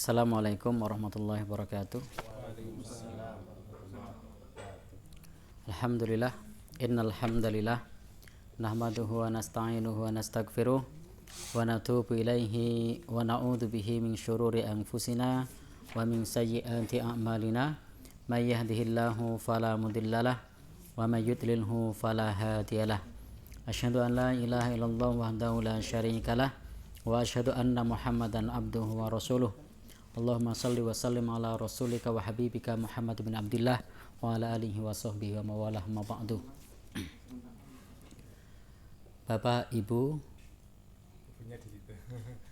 Assalamualaikum warahmatullahi wabarakatuh. Alhamdulillah, innal hamdalillah nahmaduhu wa nasta'inuhu wa nastaghfiruh wa natubu ilaihi wa na'udzu bihi min syururi anfusina wa min sayyiati a'malina. May yahdihillahu fala mudhillalah wa may yudlilhu fala hadiyalah. Asyhadu an la ilaha illallah wahdahu la syarikalah wa asyhadu anna Muhammadan abduhu wa rasuluh. Allahumma salli wa sallim ala rasulika wa habibika Muhammad bin Abdillah wa ala alihi wa sahbihi wa mawalah ma ba'du. Bapak, Ibu,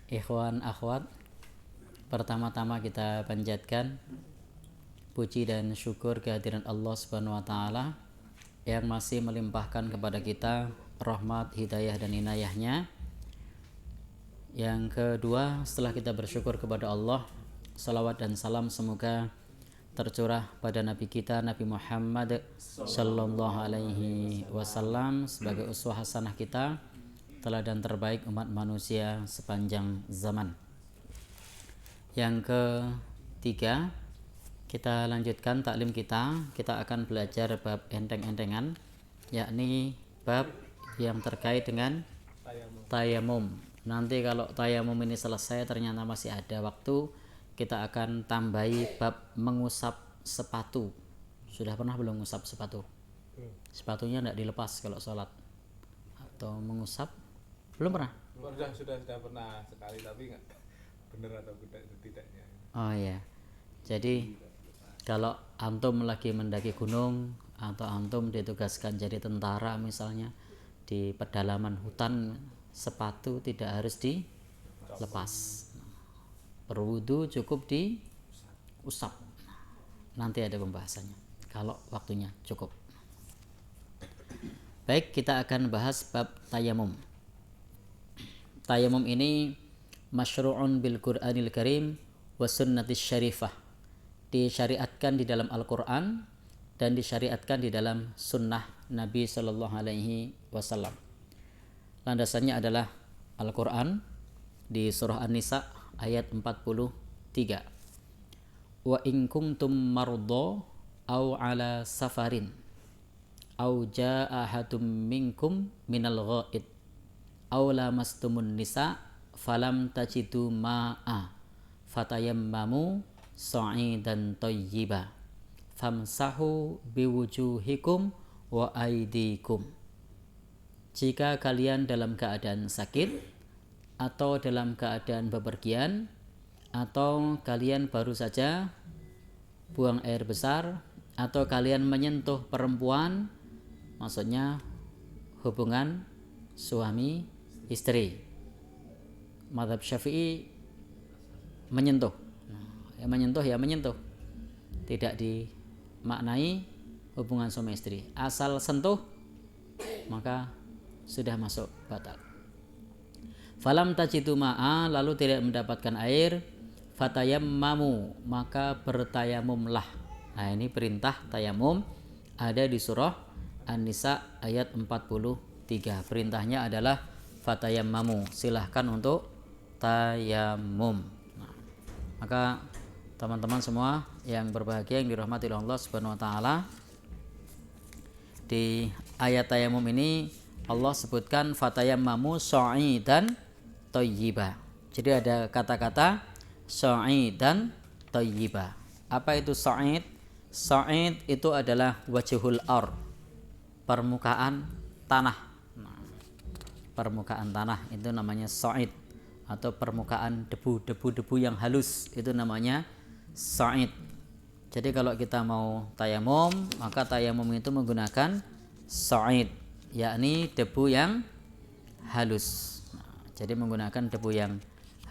ikhwan, akhwat, pertama-tama kita panjatkan puji dan syukur kehadiran Allah Subhanahu wa taala yang masih melimpahkan kepada kita rahmat, hidayah dan inayahnya. Yang kedua, setelah kita bersyukur kepada Allah, salawat dan salam semoga tercurah pada Nabi kita, Nabi Muhammad sallallahu alaihi wasallam sebagai uswah hasanah kita, teladan terbaik umat manusia sepanjang zaman. Yang ketiga, kita lanjutkan taklim kita. Kita akan belajar bab enteng-entengan, yakni bab yang terkait dengan tayamum. Nanti kalau tayamum ini selesai ternyata masih ada waktu, kita akan tambahi bab mengusap sepatu. Sudah pernah belum mengusap sepatu? Sepatunya tidak dilepas kalau sholat. Atau mengusap? Belum pernah? Sudah pernah sekali, tapi nggak benar atau tidaknya. Oh iya. Jadi kalau antum lagi mendaki gunung atau antum ditugaskan jadi tentara misalnya di pedalaman hutan, sepatu tidak harus dilepas. Berwudu cukup diusap. Nanti ada pembahasannya kalau waktunya cukup. Baik, kita akan bahas bab tayamum. Tayamum ini masyru'un bil Qur'anil Karim wa sunnatis syarifah. Disyariatkan di dalam Al-Qur'an dan disyariatkan di dalam sunnah Nabi sallallahu alaihi wasallam. Landasannya adalah Al-Quran di surah An-Nisa ayat 43. Wa in kuntum mardo aw ala safarin aw jaa ahadum minkum minal ghaid aw lamastumun nisa falam tajidu ma'a fatayammamu sa'idan thayyiba famsahu biwujuhikum wa aydikum. Jika kalian dalam keadaan sakit atau dalam keadaan bepergian atau kalian baru saja buang air besar atau kalian menyentuh perempuan, maksudnya hubungan suami istri. Mazhab Syafi'i menyentuh. Menyentuh. Tidak dimaknai hubungan suami istri. Asal sentuh maka sudah masuk batal. Falam tajidu ma'a, lalu tidak mendapatkan air, fatayammamu, maka bertayamumlah. Nah, ini perintah tayamum ada di surah An-Nisa ayat 43. Perintahnya adalah fatayammamu, silahkan untuk tayamum. Nah, maka teman-teman semua yang berbahagia yang dirahmati oleh Allah Subhanahu wa taala, di ayat tayamum ini Allah sebutkan fatayammamu sa'idan thayyiba. Jadi ada kata-kata sa'idan thayyiba. Apa itu sa'id? Sa'id itu adalah wajhul ard, permukaan tanah. Permukaan tanah itu namanya sa'id, atau permukaan debu yang halus itu namanya sa'id. Jadi kalau kita mau tayamum, maka tayamum itu menggunakan sa'id, yakni debu yang halus. Jadi menggunakan debu yang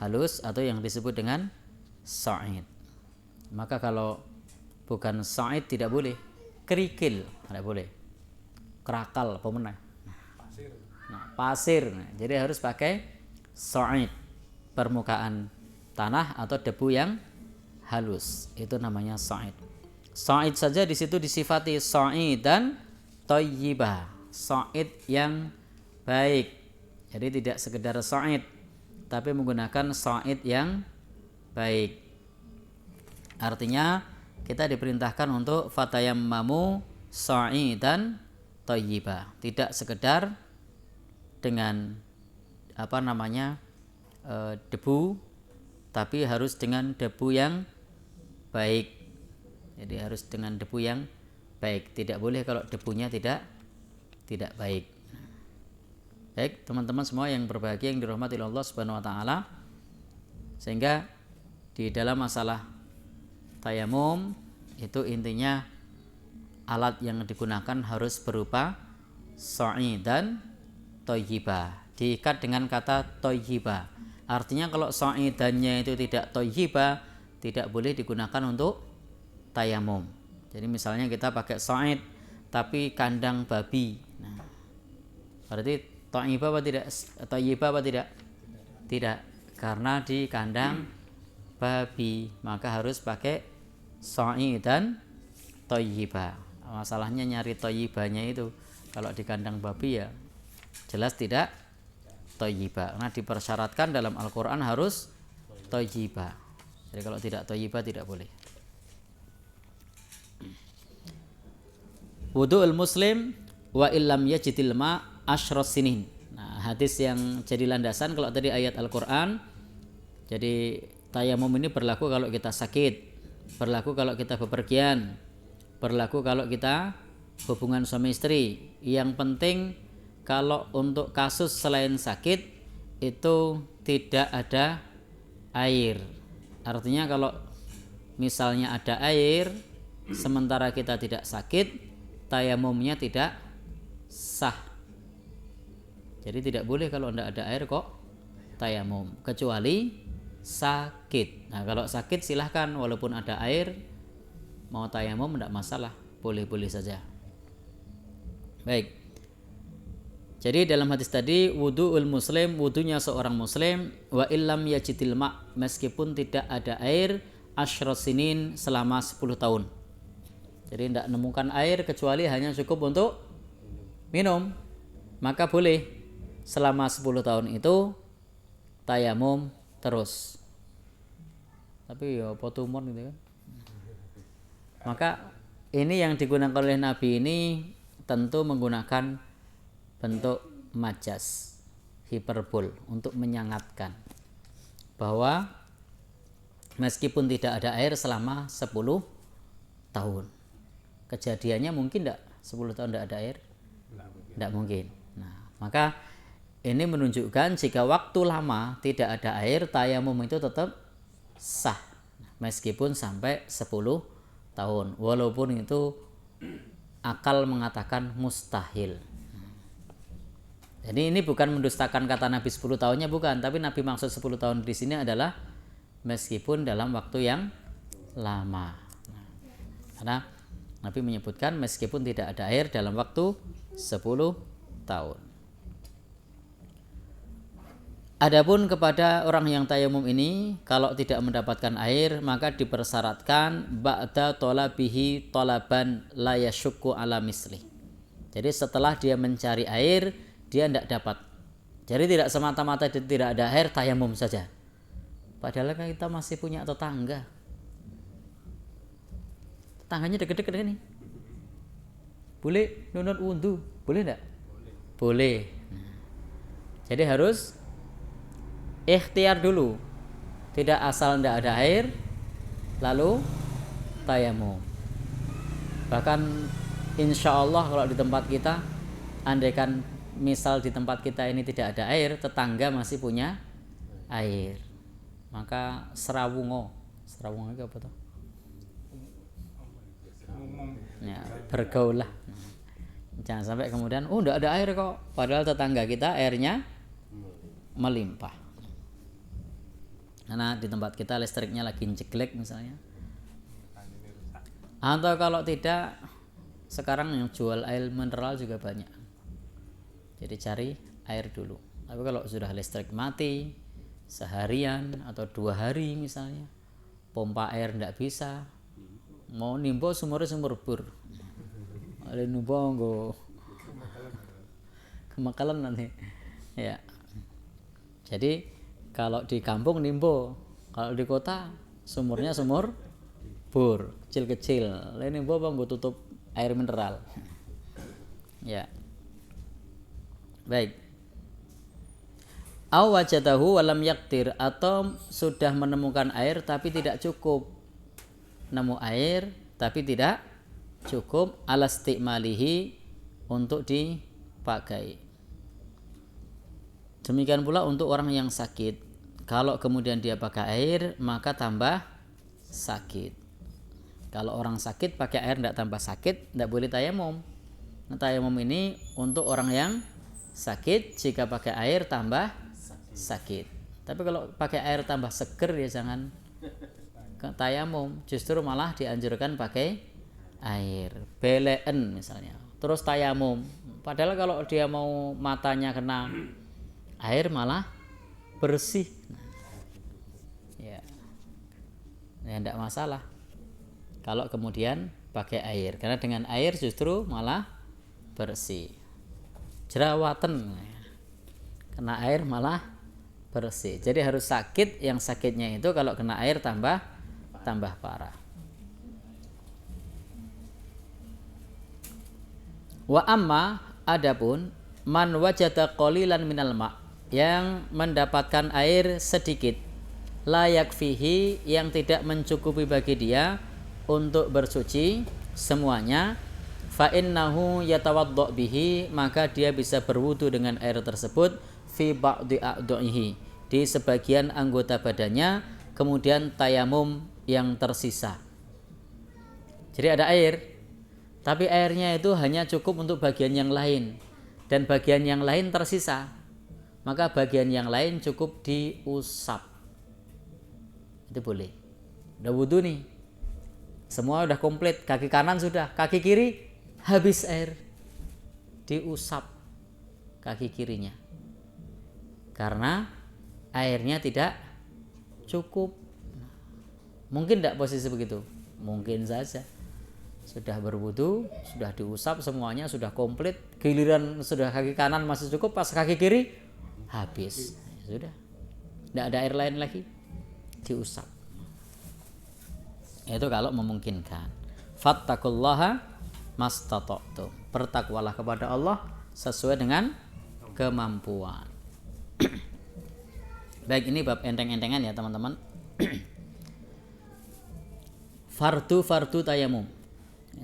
halus atau yang disebut dengan sa'id. Maka kalau bukan sa'id tidak boleh. Kerikil tidak boleh. Kerakal apa mana? Pasir. Jadi harus pakai sa'id, permukaan tanah atau debu yang halus. Itu namanya sa'id. Sa'id saja di situ disifati sa'idan thayyibah. Sa'id yang baik. Jadi tidak sekedar sa'id, tapi menggunakan sa'id yang baik. Artinya kita diperintahkan untuk fatayammamu sa'idan thayyiba, tidak sekedar dengan debu, tapi harus dengan debu yang baik. Jadi harus dengan debu yang baik, tidak boleh kalau debunya tidak baik. Baik, teman-teman semua yang berbahagia yang dirahmati Allah Subhanahu wa taala. Sehingga di dalam masalah tayamum itu intinya alat yang digunakan harus berupa sa'idan thayyiba. Diikat dengan kata thayyiba. Artinya kalau sa'idannya itu tidak thayyiba, tidak boleh digunakan untuk tayamum. Jadi misalnya kita pakai sa'id tapi kandang babi. Nah, berarti thayyiba apa tidak? Tidak, karena di kandang babi, maka harus pakai sa'idan thayyiba. Masalahnya nyari thayyibanya itu. Kalau di kandang babi ya jelas tidak thayyiba. Karena dipersyaratkan dalam Al-Qur'an harus thayyiba. Jadi kalau tidak thayyiba tidak boleh. Wudu'ul muslim wa illam yajidil ma' asyras sinin. Nah, hadis yang jadi landasan kalau tadi ayat Al-Qur'an. Jadi tayamum ini berlaku kalau kita sakit, berlaku kalau kita bepergian, berlaku kalau kita hubungan suami istri. Yang penting kalau untuk kasus selain sakit itu tidak ada air. Artinya kalau misalnya ada air sementara kita tidak sakit, tayamumnya tidak sah. Jadi tidak boleh kalau tidak ada air kok tayamum, kecuali sakit. Nah, kalau sakit silahkan walaupun ada air mau tayamum tidak masalah, boleh-boleh saja. Baik. Jadi dalam hadis tadi wudu'ul muslim, wudunya seorang muslim, wa illam yajidil ma', meskipun tidak ada air, asyras sinin, selama 10 tahun. Jadi tidak menemukan air kecuali hanya cukup untuk minum, maka boleh selama 10 tahun itu tayamum terus. Tapi ya apa tumor gitu kan. Maka ini yang digunakan oleh Nabi ini tentu menggunakan bentuk majas, hiperbol, untuk menyangatkan bahwa meskipun tidak ada air selama 10 tahun. Kejadiannya mungkin tidak 10 tahun tidak ada air? Tidak mungkin. Nah, maka ini menunjukkan jika waktu lama tidak ada air, tayamum itu tetap sah meskipun sampai 10 tahun, walaupun itu akal mengatakan mustahil. Jadi ini bukan mendustakan kata Nabi 10 tahunnya, bukan, tapi Nabi maksud 10 tahun di sini adalah meskipun dalam waktu yang lama. Karena Nabi menyebutkan meskipun tidak ada air dalam waktu 10 tahun. Adapun kepada orang yang tayamum ini, kalau tidak mendapatkan air maka dipersyaratkan ba'da talabihi talaban la yasyukku ala misli. Jadi setelah dia mencari air, dia tidak dapat. Jadi tidak semata-mata tidak ada air tayamum saja. Padahal kan kita masih punya tetangga. Tetangganya deket-deket ini. Boleh nunut wudhu, boleh enggak? Boleh. Jadi harus ikhtiar dulu, tidak asal tidak ada air lalu tayamum. Bahkan insya Allah kalau di tempat kita, andaikan misal di tempat kita ini tidak ada air, tetangga masih punya air, maka serawungo itu apa tuh? Ya, bergaul lah. Jangan sampai kemudian tidak ada air kok, padahal tetangga kita airnya melimpah. Karena di tempat kita listriknya lagi jeglek misalnya. Atau kalau tidak, sekarang yang jual air mineral juga banyak. Jadi cari air dulu. Tapi kalau sudah listrik mati seharian atau 2 hari misalnya, pompa air tidak bisa, mau nimbo sumur bor. Ada nimbo nggo kemakalan nanti. Ya. Jadi kalau di kampung nimbo, kalau di kota sumurnya sumur bor kecil-kecil. Ini apa nggo tutup air mineral. Ya. Baik. Aw wajadahu walam yaktir, atau sudah menemukan air tapi tidak cukup. Nemu air tapi tidak cukup alastikmalihi untuk dipakai. Demikian pula untuk orang yang sakit. Kalau kemudian dia pakai air maka tambah sakit. Kalau orang sakit pakai air tidak tambah sakit, tidak boleh tayamum. Nah, tayamum ini untuk orang yang sakit, jika pakai air tambah sakit. Tapi kalau pakai air tambah seger ya jangan tayamum, justru malah dianjurkan pakai air. Beleen misalnya, terus tayamum. Padahal kalau dia mau matanya kena air malah bersih. Ya, tidak masalah kalau kemudian pakai air, karena dengan air justru malah bersih. Jerawatan kena air malah bersih. Jadi harus sakit, yang sakitnya itu kalau kena air tambah parah. Wa amma, adapun man wajada qalilan minal ma', yang mendapatkan air sedikit, layak fihi, yang tidak mencukupi bagi dia untuk bersuci semuanya, fa innahu yatawaddo bihi, maka dia bisa berwudu dengan air tersebut, fi ba'di a'dha'ihi, di sebagian anggota badannya, kemudian tayamum yang tersisa. Jadi ada air, tapi airnya itu hanya cukup untuk bagian yang lain, dan bagian yang lain tersisa, maka bagian yang lain cukup diusap. Itu boleh. Udah wudu nih, semua udah komplit, kaki kanan sudah, kaki kiri habis air, diusap kaki kirinya karena airnya tidak cukup. Mungkin tidak posisi begitu? Mungkin saja. Sudah berwudu, sudah diusap semuanya, sudah komplit, giliran sudah kaki kanan masih cukup, pas kaki kiri habis. Sudah, tidak ada air lain lagi, diusap. Itu kalau memungkinkan. Fattaqullaha mastata'tum, bertakwalah kepada Allah sesuai dengan kemampuan. Baik, ini bab enteng-entengan ya teman-teman. Fardu tayamum.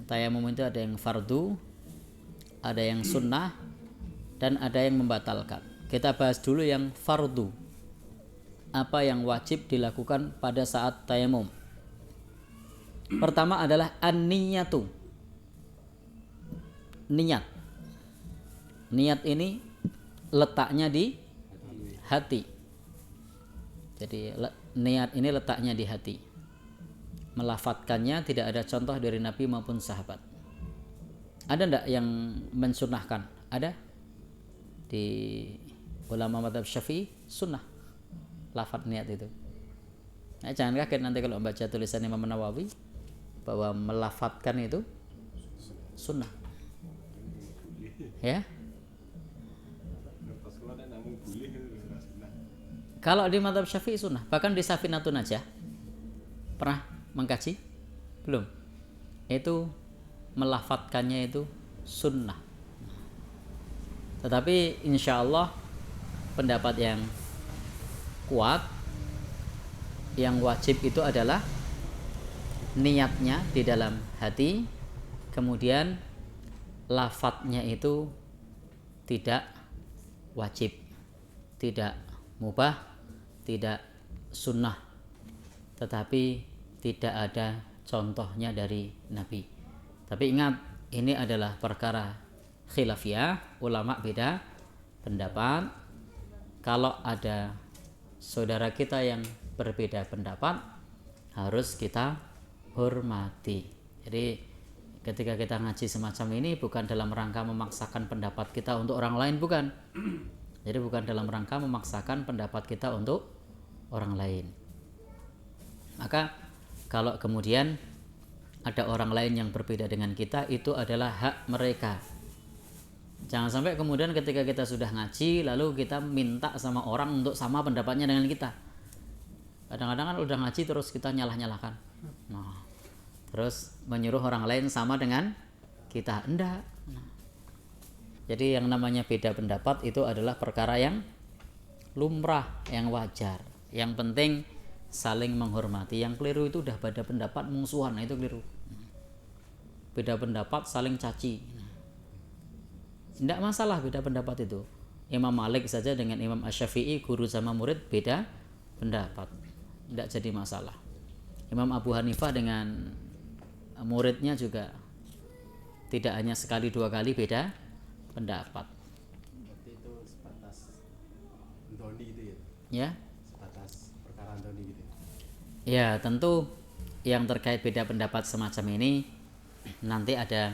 Tayamum itu ada yang fardu, ada yang sunnah, dan ada yang membatalkan. Kita bahas dulu yang fardu. Apa yang wajib dilakukan pada saat tayamum? Pertama adalah an-niyatu. Niat. Niat ini letaknya di hati. Jadi niat ini letaknya di hati. Melafatkannya tidak ada contoh dari Nabi maupun sahabat. Ada enggak yang mensunahkan? Ada? Di ulama mazhab Syafi'i sunnah lafaz niat itu. Nah, jangan kaget nanti kalau membaca tulisan Imam Nawawi bahwa melafatkan itu sunnah. Ya. Kalau di mazhab Syafi'i sunnah, bahkan di Safinatun Najah pernah mengkaji? Belum. Itu melafatkannya itu sunnah. Tetapi insya Allah pendapat yang kuat, yang wajib itu adalah niatnya di dalam hati, kemudian lafadznya itu tidak wajib, tidak mubah, tidak sunnah, tetapi tidak ada contohnya dari Nabi. Tapi ingat, ini adalah perkara khilafiyah, ulama beda pendapat. Kalau ada saudara kita yang berbeda pendapat, harus kita hormati. Jadi ketika kita ngaji semacam ini bukan dalam rangka memaksakan pendapat kita untuk orang lain, bukan. Jadi bukan dalam rangka memaksakan pendapat kita untuk orang lain. Maka kalau kemudian ada orang lain yang berbeda dengan kita, itu adalah hak mereka. Jangan sampai kemudian ketika kita sudah ngaji lalu kita minta sama orang untuk sama pendapatnya dengan kita. Kadang-kadang kan udah ngaji terus kita nyalah-nyalahkan. Nah, terus menyuruh orang lain sama dengan kita. Enggak. Jadi yang namanya beda pendapat itu adalah perkara yang lumrah, yang wajar. Yang penting saling menghormati. Yang keliru itu udah beda pendapat musuhan, itu keliru. Beda pendapat saling caci. Tidak masalah beda pendapat itu. Imam Malik saja dengan Imam Asy-Syafi'i, guru sama murid, beda pendapat, tidak jadi masalah. Imam Abu Hanifah dengan muridnya juga tidak hanya sekali dua kali beda pendapat. Berarti itu sebatas doni itu ya? Ya, Sebatas perkara doni gitu. ya tentu yang terkait beda pendapat semacam ini nanti ada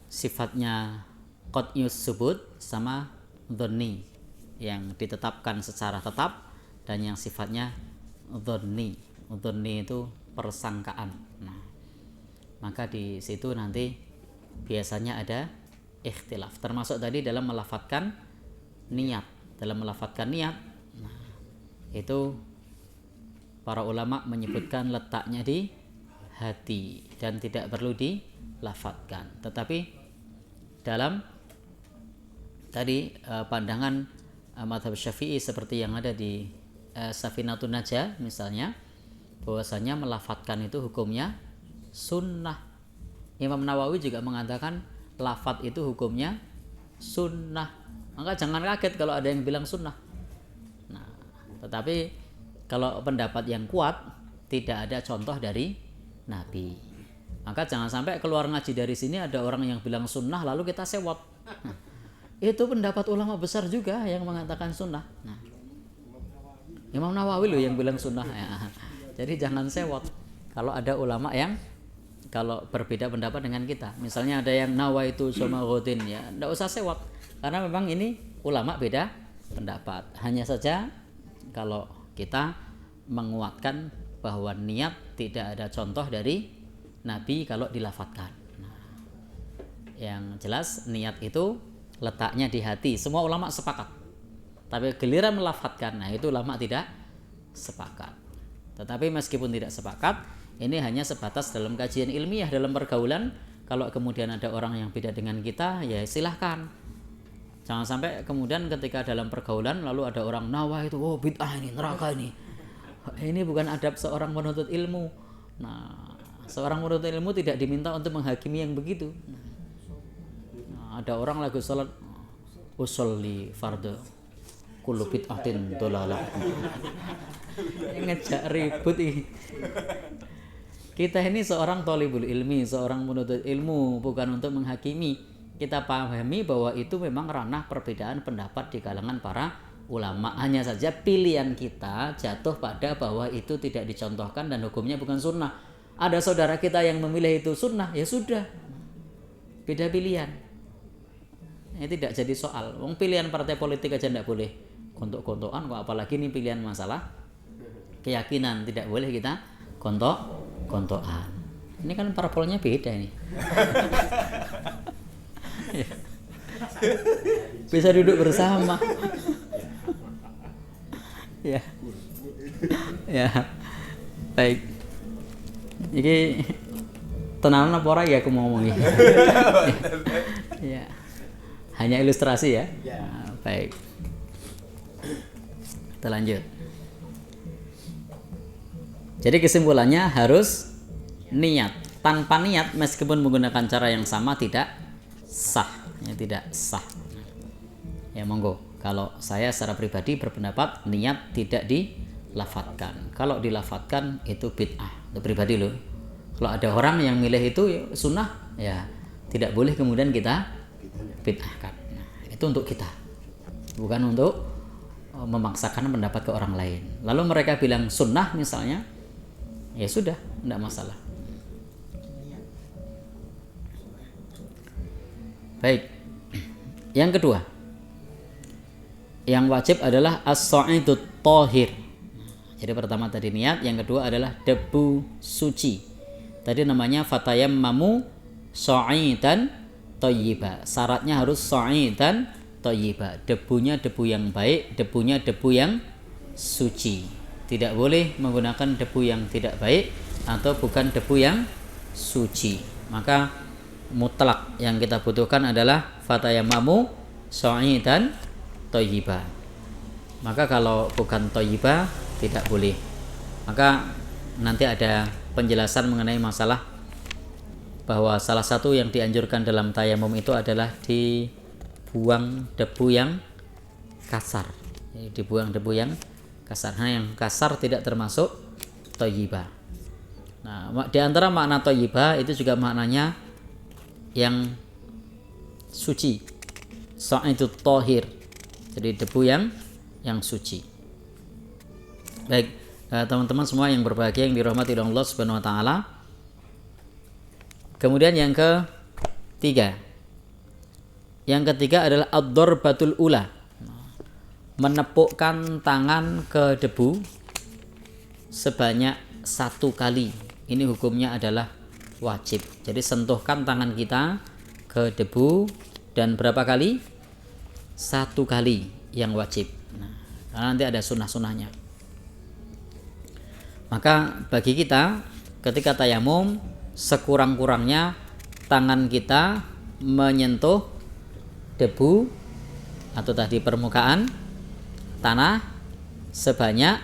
sifatnya qat'iyus subut sama dhonni yang ditetapkan secara tetap dan yang sifatnya dhonni. Dhonni itu persangkaan. Nah, maka di situ nanti biasanya ada ikhtilaf. Termasuk tadi dalam melafadzkan niat. Dalam melafadzkan niat, nah, itu para ulama menyebutkan letaknya di hati dan tidak perlu dilafadzkan. Tetapi dalam tadi pandangan mazhab Syafi'i seperti yang ada di Safinatun Najah misalnya, bahwasanya melafadzkan itu hukumnya sunnah. Imam Nawawi juga mengatakan lafadz itu hukumnya sunnah. Maka jangan kaget kalau ada yang bilang sunnah. Nah, tetapi kalau pendapat yang kuat tidak ada contoh dari Nabi. Maka jangan sampai keluar ngaji dari sini ada orang yang bilang sunnah lalu kita sewot. Nah, itu pendapat ulama besar juga yang mengatakan sunnah. Nah, Imam Nawawi loh yang bilang sunnah. Ya. Jadi jangan sewot kalau ada ulama yang kalau berbeda pendapat dengan kita. Misalnya ada yang nawaitu sama ghodin, ya tidak usah sewot karena memang ini ulama beda pendapat. Hanya saja kalau kita menguatkan bahwa niat tidak ada contoh dari Nabi kalau dilafadzkan. Nah, yang jelas niat itu letaknya di hati. Semua ulama sepakat. Tapi giliran melafadzkan, nah itu ulama tidak sepakat. Tetapi meskipun tidak sepakat, ini hanya sebatas dalam kajian ilmiah, dalam pergaulan. Kalau kemudian ada orang yang beda dengan kita, ya silahkan. Jangan sampai kemudian ketika dalam pergaulan lalu ada orang nawa itu, oh bid'ah ini, neraka ini. Ini bukan adab seorang penuntut ilmu. Nah, seorang penuntut ilmu tidak diminta untuk menghakimi yang begitu. Nah, ada orang lagi sholat usolli fardhu kullu bid'atin dolalah. Ngejak ribut ini. Kita ini seorang thalibul ilmi, seorang penuntut ilmu, bukan untuk menghakimi. Kita pahami bahwa itu memang ranah perbedaan pendapat di kalangan para ulama. Hanya saja pilihan kita jatuh pada bahwa itu tidak dicontohkan dan hukumnya bukan sunnah. Ada saudara kita yang memilih itu sunnah, ya sudah, beda pilihan. Ini tidak jadi soal. Wong pilihan partai politik aja tidak boleh kontok-kontokan, kok apalagi ini pilihan masalah keyakinan, tidak boleh kita kontok-kontokan. Ini kan parpolnya beda ini. Bisa duduk bersama. Ya. Ya. Baik. Jadi tenang apa ora ya aku mau ngomong ini. Ya. Hanya ilustrasi ya. Nah, baik. Kita lanjut. Jadi kesimpulannya harus niat. Tanpa niat meskipun menggunakan cara yang sama tidak sah. Ya, tidak sah. Ya monggo. Kalau saya secara pribadi berpendapat niat tidak dilafadzkan. Kalau dilafadzkan itu bid'ah. Itu pribadi loh. Kalau ada orang yang milih itu ya, sunnah, ya tidak boleh kemudian kita bid'ahkan. Nah, itu untuk kita. Bukan untuk memaksakan pendapat ke orang lain. Lalu mereka bilang sunnah misalnya, ya sudah, tidak masalah. Baik. Yang kedua, yang wajib adalah as-sa'idut thahir. Jadi pertama tadi niat, yang kedua adalah debu suci. Tadi namanya fatayammamu sa'idan thayyiba. Syaratnya harus sa'idan thayyiba. Debunya debu yang baik, debunya debu yang suci. Tidak boleh menggunakan debu yang tidak baik atau bukan debu yang suci. Maka mutlak yang kita butuhkan adalah fatayamamu sa'idan thayyiba. Maka kalau bukan thayyiba tidak boleh. Maka nanti ada penjelasan mengenai masalah bahwa salah satu yang dianjurkan dalam tayamum itu adalah dibuang debu yang kasar. Dibuang debu yang kasar. Nah, yang kasar tidak termasuk thayyiba. Nah, di antara makna thayyiba itu juga maknanya yang suci. Itu thahir. Jadi debu yang suci. Baik, teman-teman semua yang berbahagia yang dirahmati oleh Allah Subhanahu wa taala. Kemudian yang ketiga. Yang ketiga adalah ad-darbatul ula. Menepukkan tangan ke debu sebanyak 1 kali. Ini hukumnya adalah wajib. Jadi sentuhkan tangan kita ke debu dan berapa kali? 1 kali yang wajib. Nah, karena nanti ada sunnah-sunnahnya. Maka bagi kita ketika tayamum sekurang-kurangnya tangan kita menyentuh debu atau tadi permukaan tanah sebanyak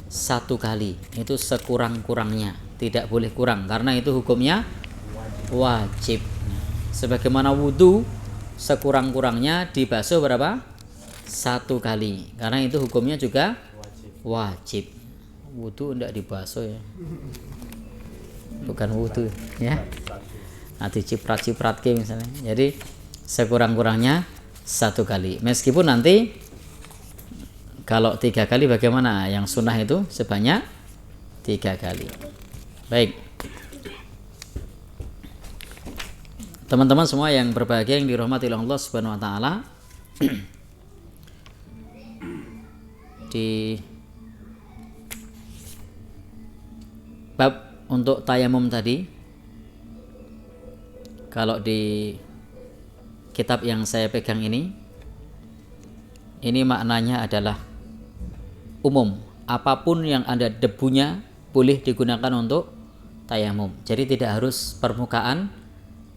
1 kali. Itu sekurang-kurangnya. Tidak boleh kurang karena itu hukumnya wajib. Sebagaimana wudu sekurang-kurangnya dibasuh berapa? 1 kali. Karena itu hukumnya juga wajib. Wudu tidak dibasuh ya. Bukan wudu ya. Nanti ciprat-ciprat ke misalnya. Jadi sekurang-kurangnya 1 kali. Meskipun nanti kalau 3 kali bagaimana? Yang sunnah itu sebanyak 3 kali. Baik. Teman-teman semua yang berbahagia yang dirahmati oleh Allah Subhanahu wa taala. Di bab untuk tayamum tadi, kalau di kitab yang saya pegang ini maknanya adalah umum. Apapun yang ada debunya boleh digunakan untuk tayamum. Jadi tidak harus permukaan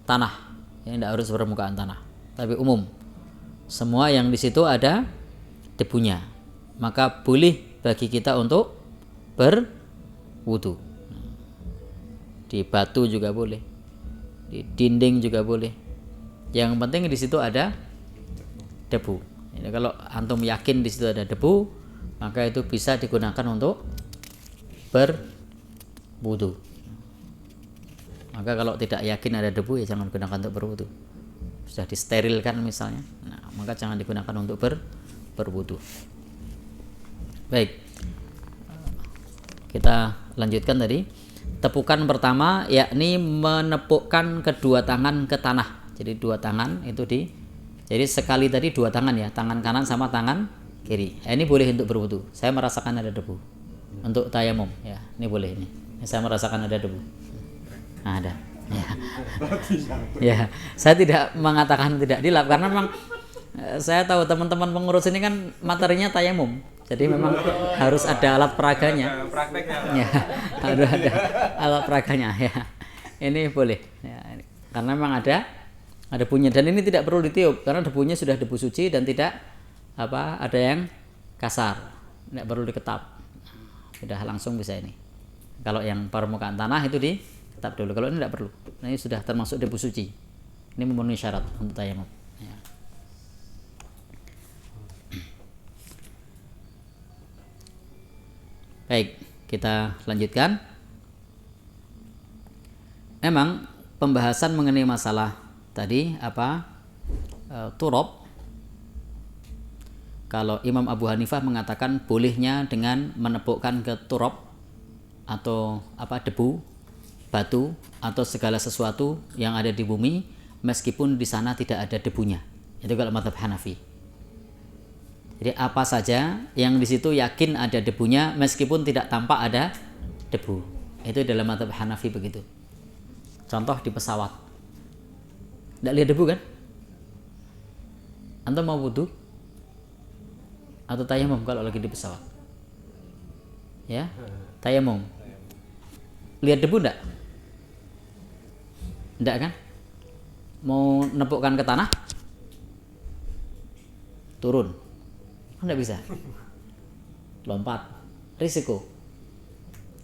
tanah. Tidak harus permukaan tanah, tapi umum. Semua yang di situ ada debunya. Maka boleh bagi kita untuk berwudu. Di batu juga boleh. Di dinding juga boleh. Yang penting di situ ada debu. Jadi kalau antum yakin di situ ada debu, maka itu bisa digunakan untuk berwudu. Maka kalau tidak yakin ada debu ya jangan gunakan untuk berwudu. Sudah disterilkan misalnya, nah, maka jangan digunakan untuk berwudu. Baik, kita lanjutkan tadi. Tepukan pertama yakni menepukkan kedua tangan ke tanah. Jadi 2 tangan itu jadi sekali tadi 2 tangan ya, tangan kanan sama tangan kiri. Ini boleh untuk berwudu. Saya merasakan ada debu. Untuk tayamum ya, ini boleh ini. Saya merasakan ada debu. Ada ya. Ya, saya tidak mengatakan tidak dilap karena memang saya tahu teman-teman pengurus ini kan materinya tayamum. Jadi memang harus ada alat peraganya. Ya, harus ada alat peraganya ya. Ini boleh ya, karena memang ada debunya dan ini tidak perlu ditiup karena debunya sudah debu suci dan tidak ada yang kasar. Tidak perlu diketap. Sudah langsung bisa ini. Kalau yang permukaan tanah itu diketap dulu. Kalau ini tidak perlu. Nah, ini sudah termasuk debu suci. Ini memenuhi syarat untuk tayamum. Ya. Baik, kita lanjutkan. Memang pembahasan mengenai masalah tadi turab. Kalau Imam Abu Hanifah mengatakan bolehnya dengan menepukkan ke turab atau debu, batu atau segala sesuatu yang ada di bumi meskipun di sana tidak ada debunya. Itu kalau mazhab Hanafi. Jadi apa saja yang di situ yakin ada debunya meskipun tidak tampak ada debu. Itu dalam mazhab Hanafi begitu. Contoh di pesawat. Tidak lihat debu kan? Antum mau wudu atau tayamum kalau lagi di pesawat? Ya, tayamum. lihat debu enggak? Enggak kan? Mau nepukkan ke tanah, turun, kan enggak bisa. Lompat, risiko.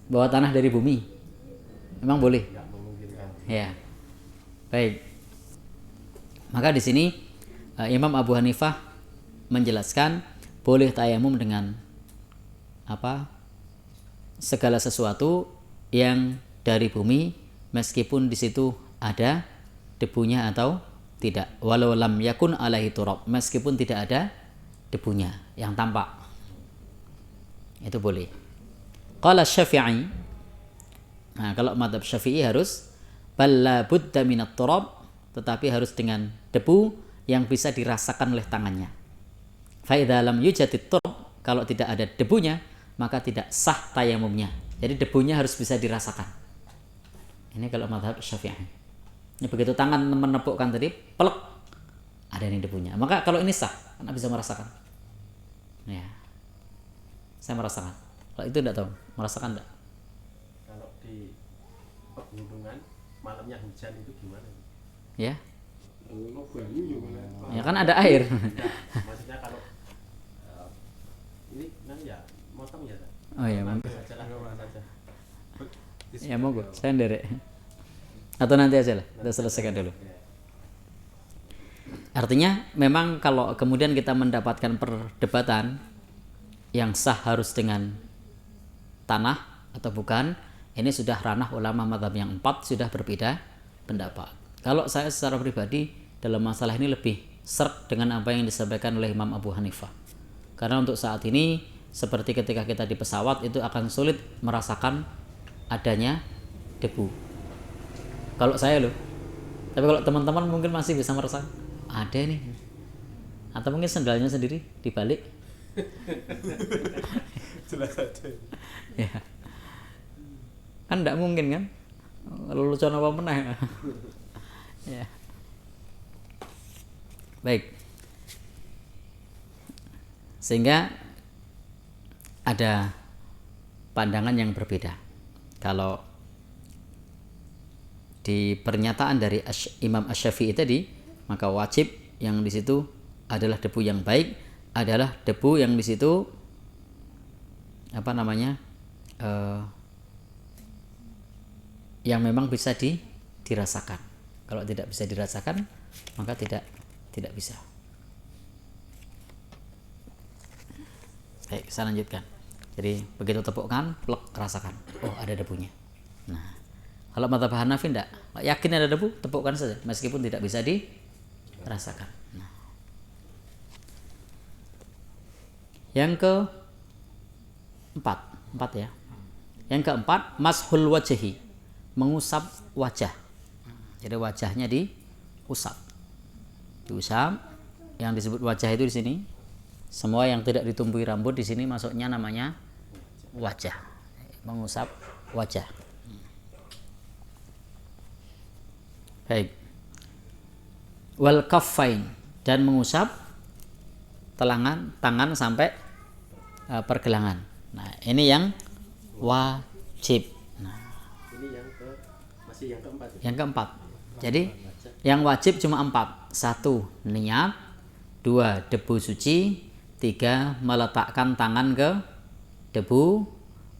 Bawa tanah dari bumi, memang boleh? Nggak memungkinkan. Ya, baik. Maka di sini Imam Abu Hanifah menjelaskan boleh tayamum dengan apa? Segala sesuatu yang dari bumi, meskipun di situ ada debunya atau tidak. Walau lam yakun alaihi turab, meskipun tidak ada debunya yang tampak, itu boleh. Qala Syafi'i, nah kalau madhab Syafi'i harus balla budda minat turab, tetapi harus dengan debu yang bisa dirasakan oleh tangannya. Fa idza lam yujadit turab, kalau tidak ada debunya maka tidak sah tayamumnya. Jadi debunya harus bisa dirasakan. Ini kalau madhab Syafi'i. Ini begitu tangan menepukkan tadi, pelek, ada ini debunya. Maka kalau ini sah, karena bisa merasakan. Ya, saya merasakan. Kalau itu tidak tahu, merasakan tidak? Kalau di pegunungan malamnya hujan itu gimana? Ya, ya kan ada air. Enggak, maksudnya kalau ini kan ya motong ya. Oh iya, Nanti saja lah, saja. ya monggo, saya nderek. Atau nanti aja lah, kita selesaikan dulu. Artinya memang kalau kemudian kita mendapatkan perdebatan yang sah harus dengan tanah atau bukan, ini sudah ranah ulama mazhab yang 4 sudah berbeda pendapat. Kalau saya secara pribadi dalam masalah ini lebih serk dengan apa yang disampaikan oleh Imam Abu Hanifah. Karena untuk saat ini seperti ketika kita di pesawat itu akan sulit merasakan adanya debu. Kalau saya loh. Tapi kalau teman-teman mungkin masih bisa merasakan ada nih. Atau mungkin sendalnya sendiri dibalik. Jelas aja. Ya. Kan enggak mungkin kan? Lelucon apa meneh. Ya. Baik. Sehingga ada pandangan yang berbeda. Kalau di pernyataan dari Imam Asy-Syafi'i tadi, maka wajib yang di situ adalah debu yang baik, adalah debu yang di situ apa namanya yang memang bisa dirasakan. Kalau tidak bisa dirasakan, maka tidak bisa. Baik, saya lanjutkan. Jadi begitu tepukkan, plek, rasakan. Oh, ada debunya. Nah, kalau mazhab Hanafi tidak, yakin ada debu, tepukkan saja, meskipun tidak bisa dirasakan. Nah. Yang keempat ya. Yang keempat, mashul wajhi, mengusap wajah. Jadi wajahnya diusap. Diusap. Yang disebut wajah itu di sini, semua yang tidak ditumbuhi rambut di sini masuknya namanya wajah. Mengusap wajah. Baik. Wal kaffain, dan mengusap tangan sampai pergelangan. Nah, ini yang wajib. Nah, Ini masih yang keempat. Ya? yang keempat. Jadi yang wajib cuma 4. 1. Niat. 2. Debu suci. 3. Meletakkan tangan ke debu.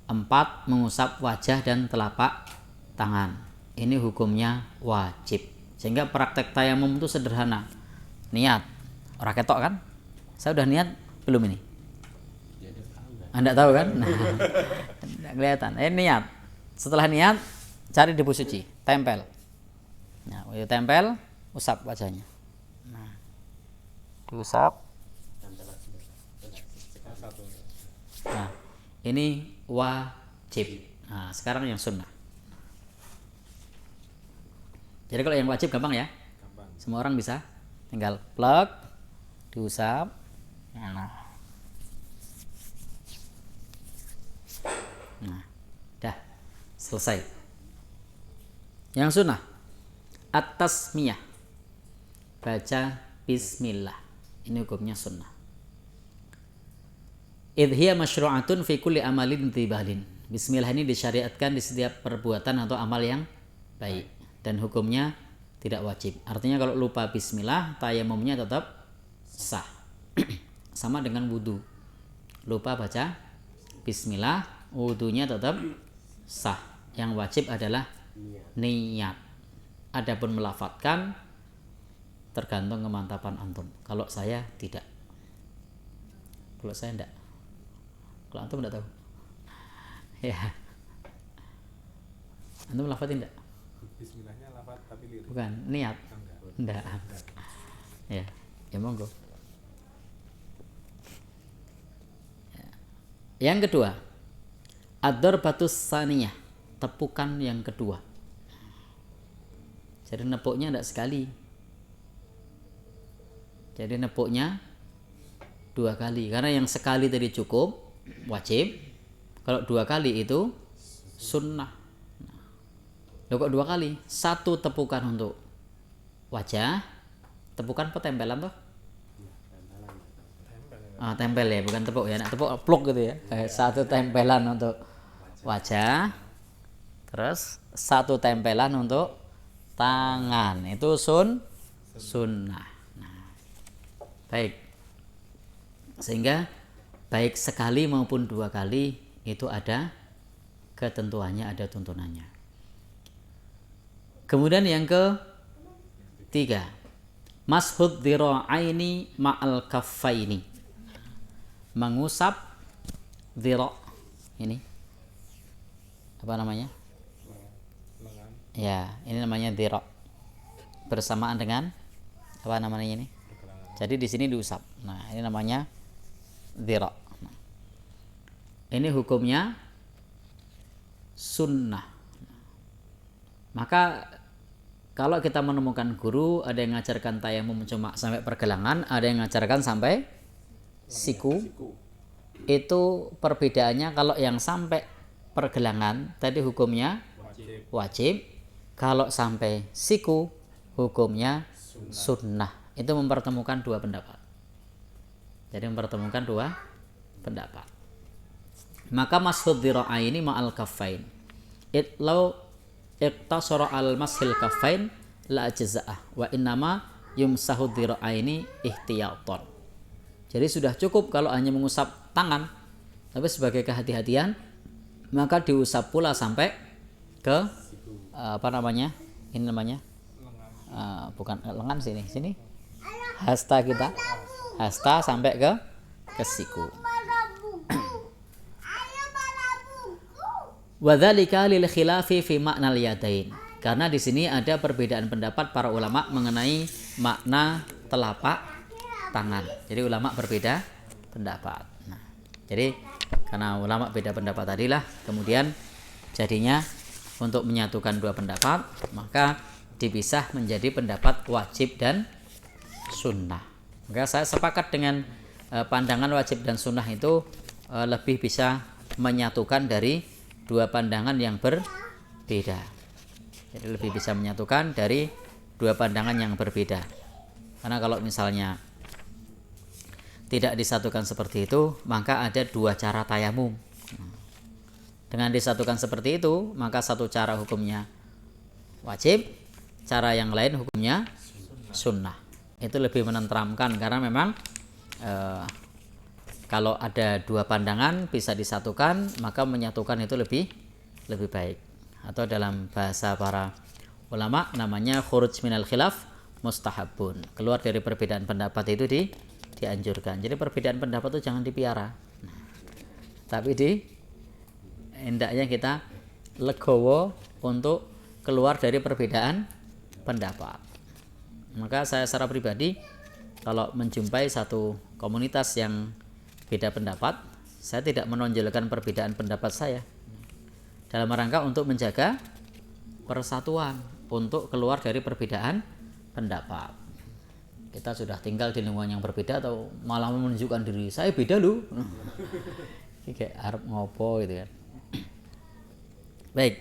4. Mengusap wajah dan telapak tangan. Ini hukumnya wajib. Sehingga praktek tayamum itu sederhana. Niat. Orang ketok kan? Saya udah niat belum ini? Anda tahu kan? Nah, tidak kelihatan. Niat. Setelah niat, cari debu suci, tempel. Nah, tempel, usap wajahnya. Nah, diusap. Nah, ini wajib. Nah, sekarang yang sunnah. Jadi kalau yang wajib gampang ya. Semua orang bisa. Tinggal plug, diusap. Nah, dah selesai. Yang sunnah, at-tasmiyah, baca bismillah. Ini hukumnya sunnah. Idh hiya masyru'atun fi kulli amalin tibalin. Bismillah ini disyariatkan di setiap perbuatan atau amal yang baik dan hukumnya tidak wajib. Artinya kalau lupa bismillah, tayamumnya tetap sah. Sama dengan wudu. Lupa baca bismillah, wudunya tetap sah. Yang wajib adalah niat. Adapun melafadzkan tergantung kemantapan antum. Kalau saya tidak. Kalau saya enggak. Kalau antum enggak tahu. Ya. Antum lafadzin enggak? Bismillahnya lafaz tapi lirik. Bukan, niat. Enggak. Enggak. Ya. Ya monggo. Ya. Yang kedua, ad-darbatus tsaniyah, tepukan yang kedua. Jadi nepuknya enggak sekali. Jadi nepuknya 2 kali. Karena yang sekali tadi cukup, wajib. Kalau 2 kali itu sunnah. Loh kok 2 kali? 1 tepukan untuk wajah, tepukan apa tempelan tuh? Tempel ya, bukan tepuk ya. Nah, tepuk pluk gitu ya. 1 tempelan untuk wajah, terus 1 tempelan untuk tangan. Itu sunnah. Nah, baik. Sehingga baik sekali maupun 2 kali itu ada ketentuannya, ada tuntunannya. Kemudian yang ketiga, mashud dhira'aini ma'al kaffaini, mengusap dhira' ini apa namanya? Lengan. Ya, ini namanya dhira' bersamaan dengan apa namanya ini? Jadi di sini diusap. Nah, ini namanya dhira'. Nah, ini hukumnya sunnah. Maka kalau kita menemukan guru ada yang mengajarkan tayamum cuma sampai pergelangan, ada yang mengajarkan sampai siku. Itu perbedaannya, kalau yang sampai pergelangan tadi hukumnya wajib. Kalau sampai siku hukumnya sunnah. Itu mempertemukan 2 pendapat. Jadi mempertemukan 2 pendapat. Maka mashud dhira'aini ma'al kaffain. Law iqtasara al mashil kaffain la ajza'ah wa innama yumsahu dhira'aini ihtiyatan. Jadi sudah cukup kalau hanya mengusap tangan, tapi sebagai kehati-hatian maka diusap pula sampai ke apa namanya? Ini namanya bukan lengan, sini. Hasta kita. Hasta sampai ke siku. Wadzalika lil khilafi fi maknal yadain. Karena di sini ada perbedaan pendapat para ulama mengenai makna telapak tangan. Jadi ulama berbeda pendapat. Nah, jadi karena ulama beda pendapat tadilah, kemudian jadinya untuk menyatukan 2 pendapat, maka dipisah menjadi pendapat wajib dan sunnah. Maka saya sepakat dengan pandangan wajib dan sunnah itu lebih bisa menyatukan dari 2 pandangan yang berbeda. Jadi lebih bisa menyatukan dari 2 pandangan yang berbeda. Karena kalau misalnya tidak disatukan seperti itu, maka ada 2 cara tayamum. Dengan disatukan seperti itu, maka 1 cara hukumnya wajib, cara yang lain hukumnya sunnah. Itu lebih menenteramkan, karena memang kalau ada 2 pandangan bisa disatukan, maka menyatukan itu lebih baik. Atau dalam bahasa para ulama namanya khuruj minal khilaf mustahabun. Keluar dari perbedaan pendapat itu dianjurkan. Jadi perbedaan pendapat itu jangan dipiara. Tapi hendaknya kita legowo untuk keluar dari perbedaan pendapat. Maka saya secara pribadi kalau menjumpai satu komunitas yang beda pendapat, saya tidak menonjolkan perbedaan pendapat saya dalam rangka untuk menjaga persatuan, untuk keluar dari perbedaan pendapat. Kita sudah tinggal di lingkungan yang berbeda atau malah menunjukkan diri saya beda loh. Ini kayak harap ngopo gitu kan. Baik,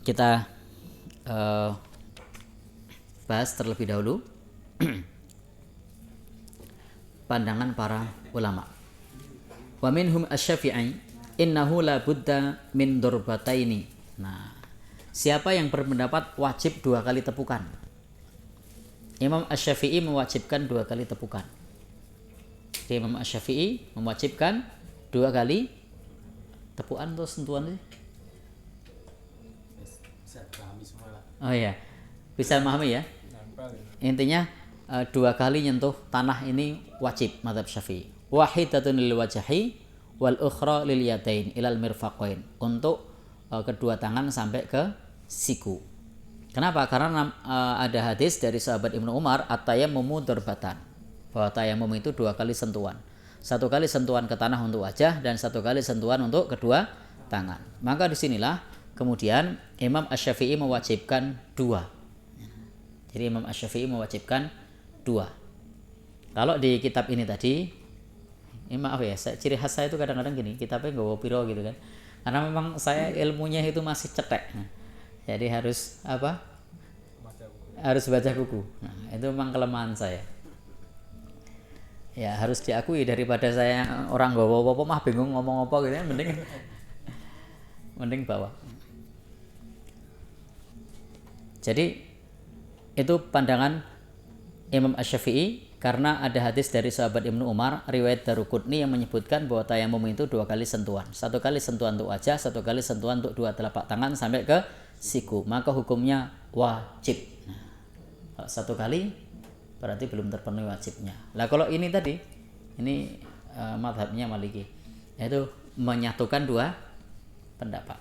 kita bahas terlebih dahulu pandangan para ulama. Wa minhum asy-Syafi'i innahu la budda min durbataini. Nah, siapa yang berpendapat wajib 2 kali tepukan? Imam Asy-Syafi'i mewajibkan 2 kali tepukan. Jadi Imam Asy-Syafi'i mewajibkan 2 kali tepukan atau sentuhan sih? Bisa dipahami semua lah. Oh iya, bisa memahami ya. Nempel ya. Intinya 2 kali nyentuh tanah ini wajib mazhab Syafi'i. Wahidatun lil wajhi wal ukhra lil yadain ilal mirfaqain. Untuk kedua tangan sampai ke siku. Kenapa? Karena ada hadis dari sahabat Ibnu Umar, at-tayammumu durbatan. Bahwa tayamum itu 2 kali sentuhan. 1 kali sentuhan ke tanah untuk wajah dan 1 kali sentuhan untuk kedua tangan. Maka disinilah kemudian Imam Asy-Syafi'i mewajibkan 2. Jadi Imam Asy-Syafi'i mewajibkan 2. Kalau di kitab ini tadi, maaf ya, ciri khas saya itu kadang-kadang gini, kitabnya nggak piro gitu kan. Karena memang saya ilmunya itu masih cetek. Jadi harus apa? Harus baca buku. Nah, itu memang kelemahan saya. Ya harus diakui, daripada saya orang nggak apa-apa mah bingung ngomong apa gitu ya, mending bawa. Jadi itu pandangan Imam Asy-Syafi'i karena ada hadis dari sahabat Ibnu Umar, riwayat Daruqutni yang menyebutkan bahwa tayamum itu 2 kali sentuhan. 1 kali sentuhan untuk wajah, 1 kali sentuhan untuk 2 telapak tangan sampai ke siku. Maka hukumnya wajib. Nah, 1 kali berarti belum terpenuhi wajibnya. Lah kalau ini tadi, ini mazhabnya Maliki, yaitu menyatukan 2 pendapat.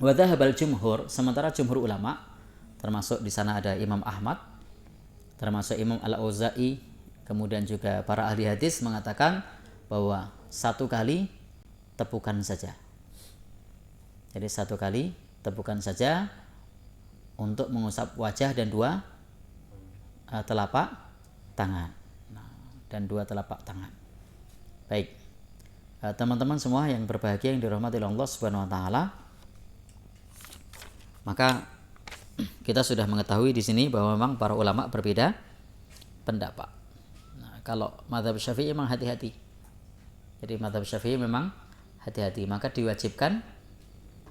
Wa dhahabal jumhur, sementara jumhur ulama, termasuk di sana ada Imam Ahmad, termasuk Imam Al-Auza'i, kemudian juga para ahli hadis mengatakan bahwa 1 kali tepukan saja. Jadi 1 kali tepukan saja untuk mengusap wajah dan 2 telapak tangan. Nah, dan 2 telapak tangan. Baik. Teman-teman semua yang berbahagia yang dirahmati Allah Subhanahu wa taala. Maka kita sudah mengetahui di sini bahwa memang para ulama berbeda pendapat. Nah, kalau mazhab Syafi'i memang hati-hati. Jadi mazhab Syafi'i memang hati-hati, maka diwajibkan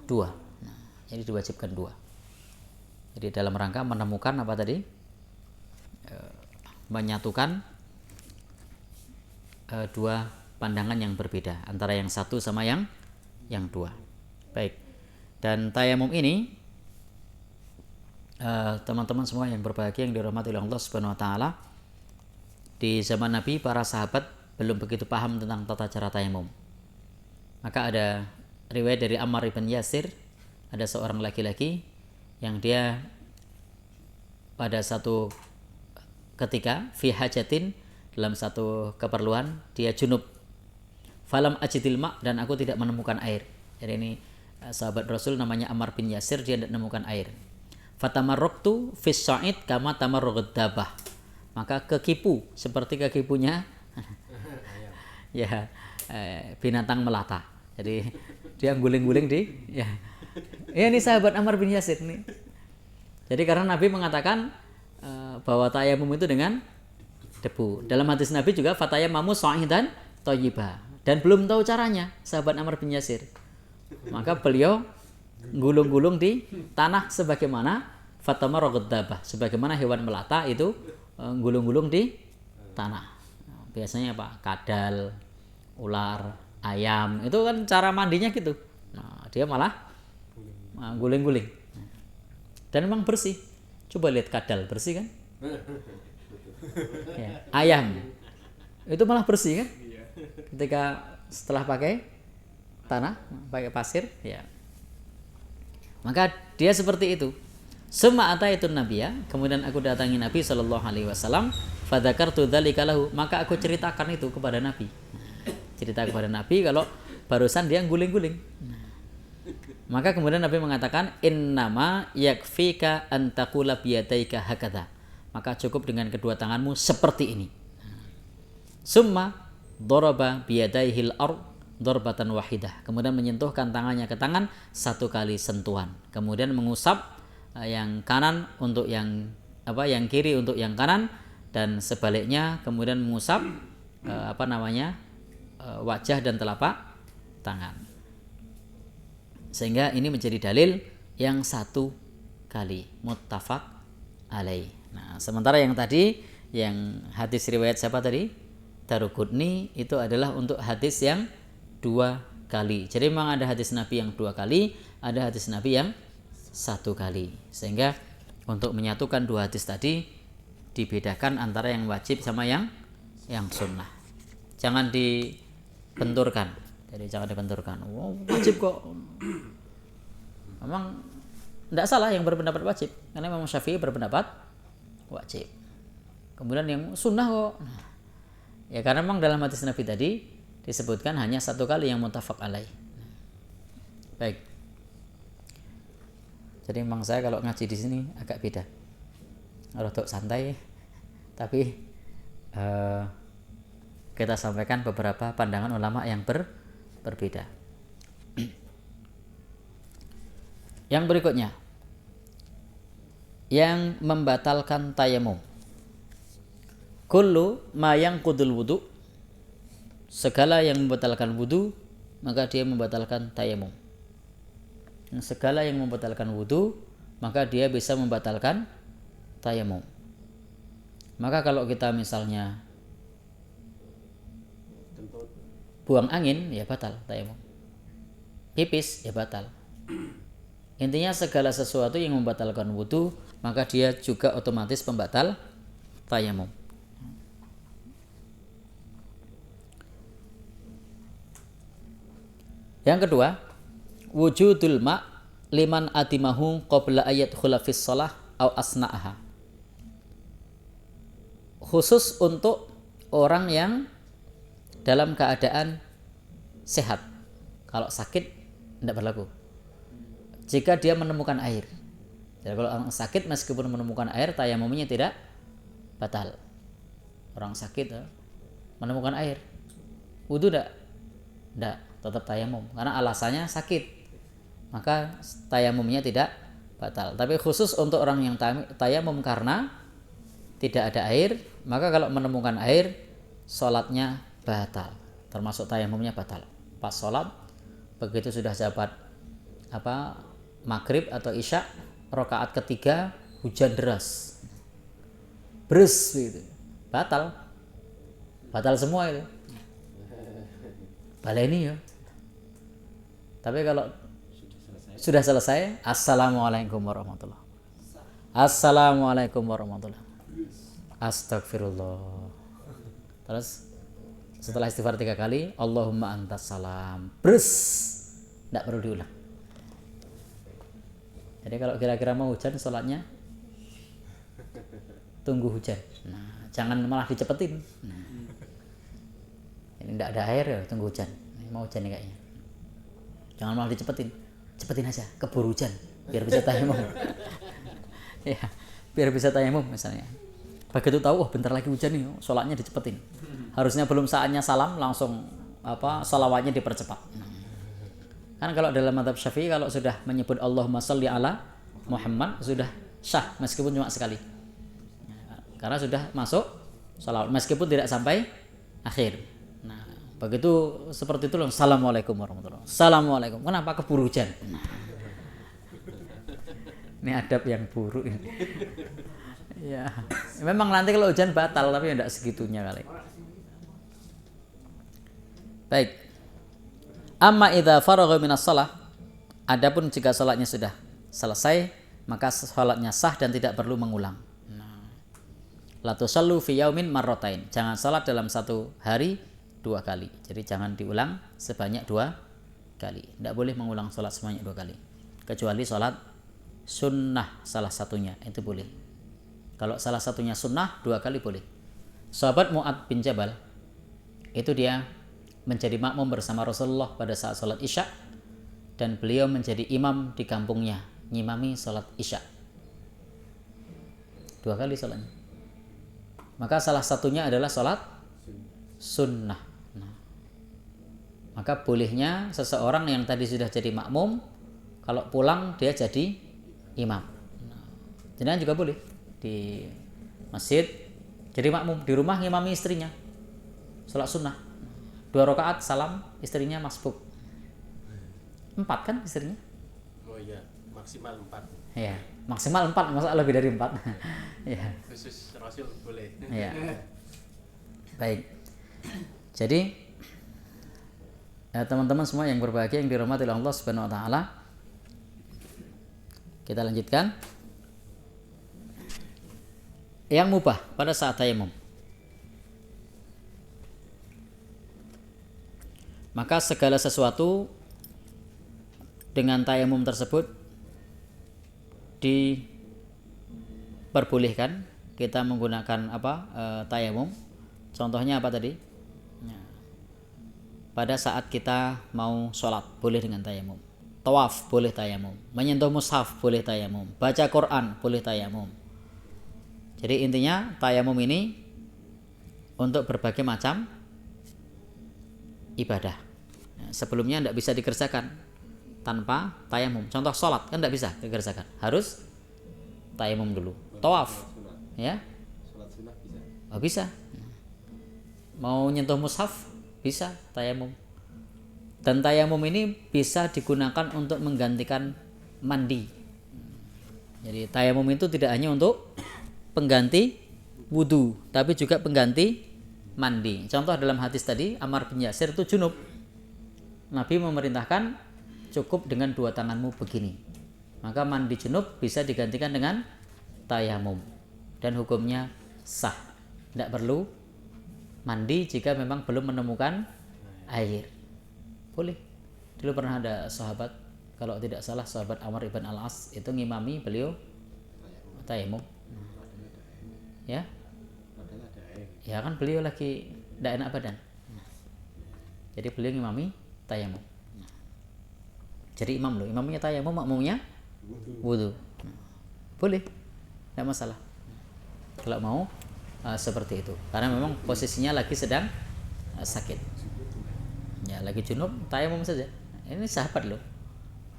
2. Nah, jadi diwajibkan 2. Jadi dalam rangka menemukan apa tadi? Menyatukan 2 pandangan yang berbeda antara yang satu sama yang 2. Baik. Dan tayamum ini teman-teman semua yang berbahagia yang dirahmati oleh Allah Subhanahu wa taala, di zaman Nabi para sahabat belum begitu paham tentang tata cara tayamum. Maka ada riwayat dari Ammar bin Yasir, ada seorang laki-laki yang dia pada satu ketika fi hajatin, dalam satu keperluan dia junub, falam ajidil ma, dan aku tidak menemukan air. Jadi ini sahabat Rasul namanya Ammar bin Yasir, dia tidak menemukan air. Fatamarraqtu fis sa'id kama tamarraqad dabah, maka kekipu seperti kekipunya ya binatang melata. Jadi dia guling-guling di ya ini sahabat Ammar bin Yasir nih. Jadi karena Nabi mengatakan bahwa tayamum itu dengan debu. Dalam hadis Nabi juga fatayammamu sa'idan thayyiba, dan belum tahu caranya sahabat Ammar bin Yasir. Maka beliau gulung-gulung di tanah sebagaimana fatamarraqad dabah, sebagaimana hewan melata itu gulung-gulung di tanah. Biasanya apa? Kadal, ular, ayam, itu kan cara mandinya gitu. Nah, dia malah guling-guling. Dan memang bersih. Coba lihat kadal, bersih kan? Ya, ayam itu malah bersih kan? Ketika setelah pakai tanah, pakai pasir, ya. Maka dia seperti itu. Summa ataitun nabiyya, kemudian aku datangi Nabi sallallahu alaihi wasallam, fadzakartu dzalika lahu, maka aku ceritakan itu kepada Nabi. Cerita kepada Nabi kalau barusan dia guling-guling. Maka kemudian Nabi mengatakan, innama yakfika an taqula biyadaika hakadha, maka cukup dengan kedua tanganmu seperti ini. Summa daraba biyadaihil ard darbatan wahidah, kemudian menyentuhkan tangannya ke tangan 1 kali sentuhan, kemudian mengusap yang kanan untuk yang kiri untuk yang kanan, dan sebaliknya kemudian mengusap wajah dan telapak tangan. Sehingga ini menjadi dalil yang satu kali, muttafaq alaih. Nah, sementara yang tadi yang hadis riwayat siapa tadi? Daruqutni, itu adalah untuk hadis yang 2 kali. Jadi memang ada hadis Nabi yang 2 kali, ada hadis Nabi yang 1 kali. Sehingga untuk menyatukan 2 hadis tadi dibedakan antara yang wajib sama yang sunnah. Jangan dibenturkan. Jadi jangan dibenturkan. Oh, wajib kok. Memang tidak salah yang berpendapat wajib, karena Imam Syafi'i berpendapat wajib. Kemudian yang sunnah kok. Nah, ya karena memang dalam hadis Nabi tadi disebutkan hanya 1 kali yang muttafaq alaih. Baik. Jadi memang saya kalau ngaji di sini agak beda. Rodok santai, tapi kita sampaikan beberapa pandangan ulama yang berbeda. Yang berikutnya, yang membatalkan tayamum. Kullu ma yanqudul wudu, segala yang membatalkan wudu maka dia membatalkan tayamum. Segala yang membatalkan wudu maka dia bisa membatalkan tayamum. Maka kalau kita misalnya buang angin ya batal tayamum, pipis ya batal. Intinya segala sesuatu yang membatalkan wudu maka dia juga otomatis pembatal tayamum. Yang kedua, wujudul ma' liman adimahu qabla ayat khulafis shalah au asna'aha. Khusus untuk orang yang dalam keadaan sehat. Kalau sakit tidak berlaku. Jika dia menemukan air. Jadi kalau orang sakit meskipun menemukan air, tayamumnya tidak batal. Orang sakit menemukan air, wudu tidak, tetap tayamum karena alasannya sakit, maka tayamumnya tidak batal. Tapi khusus untuk orang yang tayamum karena tidak ada air, maka kalau menemukan air, sholatnya batal, termasuk tayamumnya batal. Pas sholat, begitu sudah jabat maghrib atau isya, rakaat ketiga hujan deras, beres gitu, batal semua itu. Baleni ya. Tapi kalau sudah selesai, assalamualaikum warahmatullahi wabarakatuh. Assalamualaikum warahmatullahi wabarakatuh. Astagfirullah. Terus setelah istighfar 3 kali, Allahumma antas salam. Bres. Tidak perlu diulang. Jadi kalau kira-kira mau hujan, sholatnya tunggu hujan. Nah, jangan malah dicepetin. Nah, ini tidak ada air ya, tunggu hujan. Ini mau hujan nih kayaknya. Jangan malah cepetin aja, keburu hujan biar bisa tayamum. Ya, biar bisa tayamum misalnya. Begitu tahu, bentar lagi hujan nih, sholatnya dicepetin. Harusnya belum saatnya salam langsung salawatnya dipercepat. Kan kalau dalam mazhab Syafi'i kalau sudah menyebut Allahumma sholli ala Muhammad sudah sah meskipun cuma sekali. Karena sudah masuk salawat meskipun tidak sampai akhir. Begitu seperti itu, assalamualaikum warahmatullahi wabarakatuh. Assalamualaikum. Kenapa keburu hujan? Ini adab yang buruk ini. Ya, memang nanti kalau hujan batal, tapi tidak segitunya kali. Baik. Amma idza faragha minas shalah, adapun jika salatnya sudah selesai, maka salatnya sah dan tidak perlu mengulang. La tusallu fi yaumin marratain. Jangan salat dalam satu hari 2 kali. Jadi jangan diulang sebanyak 2 kali. Tidak boleh mengulang sholat sebanyak 2 kali. Kecuali sholat sunnah salah satunya, itu boleh. Kalau salah satunya sunnah 2 kali boleh. Sahabat Mu'adz bin Jabal itu dia menjadi makmum bersama Rasulullah pada saat sholat isya, dan beliau menjadi imam di kampungnya, ngimami sholat isya 2 kali sholatnya. Maka salah satunya adalah sholat sunnah. Maka bolehnya seseorang yang tadi sudah jadi makmum, kalau pulang dia jadi imam. Jenengan juga boleh di masjid jadi makmum, di rumah ngimami istrinya sholat sunnah. 2 rakaat salam, istrinya masbuk. 4 kan istrinya? Oh iya, maksimal 4. Ya, maksimal 4, masa lebih dari 4. Ya. Khusus Rasul boleh. Ya. Baik. Jadi teman-teman semua yang berbahagia yang dirahmati oleh Allah Subhanahu wa taala, kita lanjutkan. Yang mubah pada saat tayamum. Maka segala sesuatu dengan tayamum tersebut diperbolehkan kita menggunakan tayamum. Contohnya apa tadi? Pada saat kita mau sholat boleh dengan tayamum. Tawaf boleh tayamum. Menyentuh mushaf boleh tayamum. Baca Quran boleh tayamum. Jadi intinya tayamum ini untuk berbagai macam ibadah. Sebelumnya tidak bisa dikerjakan tanpa tayamum. Contoh sholat kan tidak bisa dikerjakan, harus tayamum dulu. Tawaf, ya, Sholat sunnah bisa. oh, bisa. Mau nyentuh mushaf bisa tayamum. Dan tayamum ini bisa digunakan untuk menggantikan mandi. Jadi tayamum itu tidak hanya untuk pengganti wudu, tapi juga pengganti mandi. Contoh dalam hadis tadi, Ammar bin Yasir itu junub. Nabi memerintahkan cukup dengan 2 tanganmu begini. Maka mandi junub bisa digantikan dengan tayamum. Dan hukumnya sah. Tidak perlu mandi jika memang belum menemukan air. Boleh. Dulu pernah ada sahabat, kalau tidak salah sahabat Amr ibn al-As itu ngimami beliau tayamum. Ya. Ya kan beliau lagi tidak enak badan. Jadi beliau ngimami tayamum. Jadi imam loh, imamnya tayamum, makmumnya wudu. Boleh. Tidak masalah. Kalau mau seperti itu. Karena memang posisinya lagi sedang sakit. Ya, lagi junub, tayamum saja. Ini sahabat loh.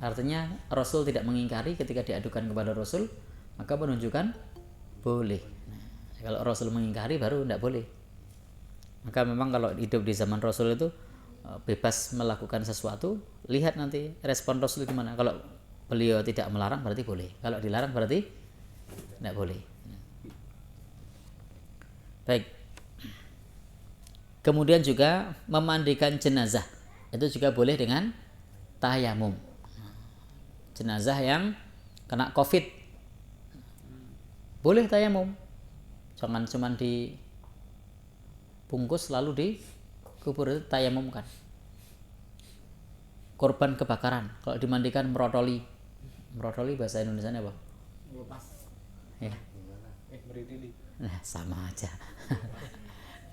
Artinya Rasul tidak mengingkari ketika diadukan kepada Rasul, maka menunjukkan boleh. Kalau Rasul mengingkari baru tidak boleh. Maka memang kalau hidup di zaman Rasul itu bebas melakukan sesuatu, lihat nanti respon Rasul gimana. Kalau beliau tidak melarang berarti boleh. Kalau dilarang berarti tidak boleh. Baik. Kemudian juga memandikan jenazah. Itu juga boleh dengan tayamum. Jenazah yang kena Covid boleh tayamum. Jangan cuma dibungkus lalu dikubur, itu tayamumkan. Korban kebakaran kalau dimandikan merotoli. Merotoli bahasa Indonesianya apa? Lepas. Ya. Meritili. Nah, sama aja.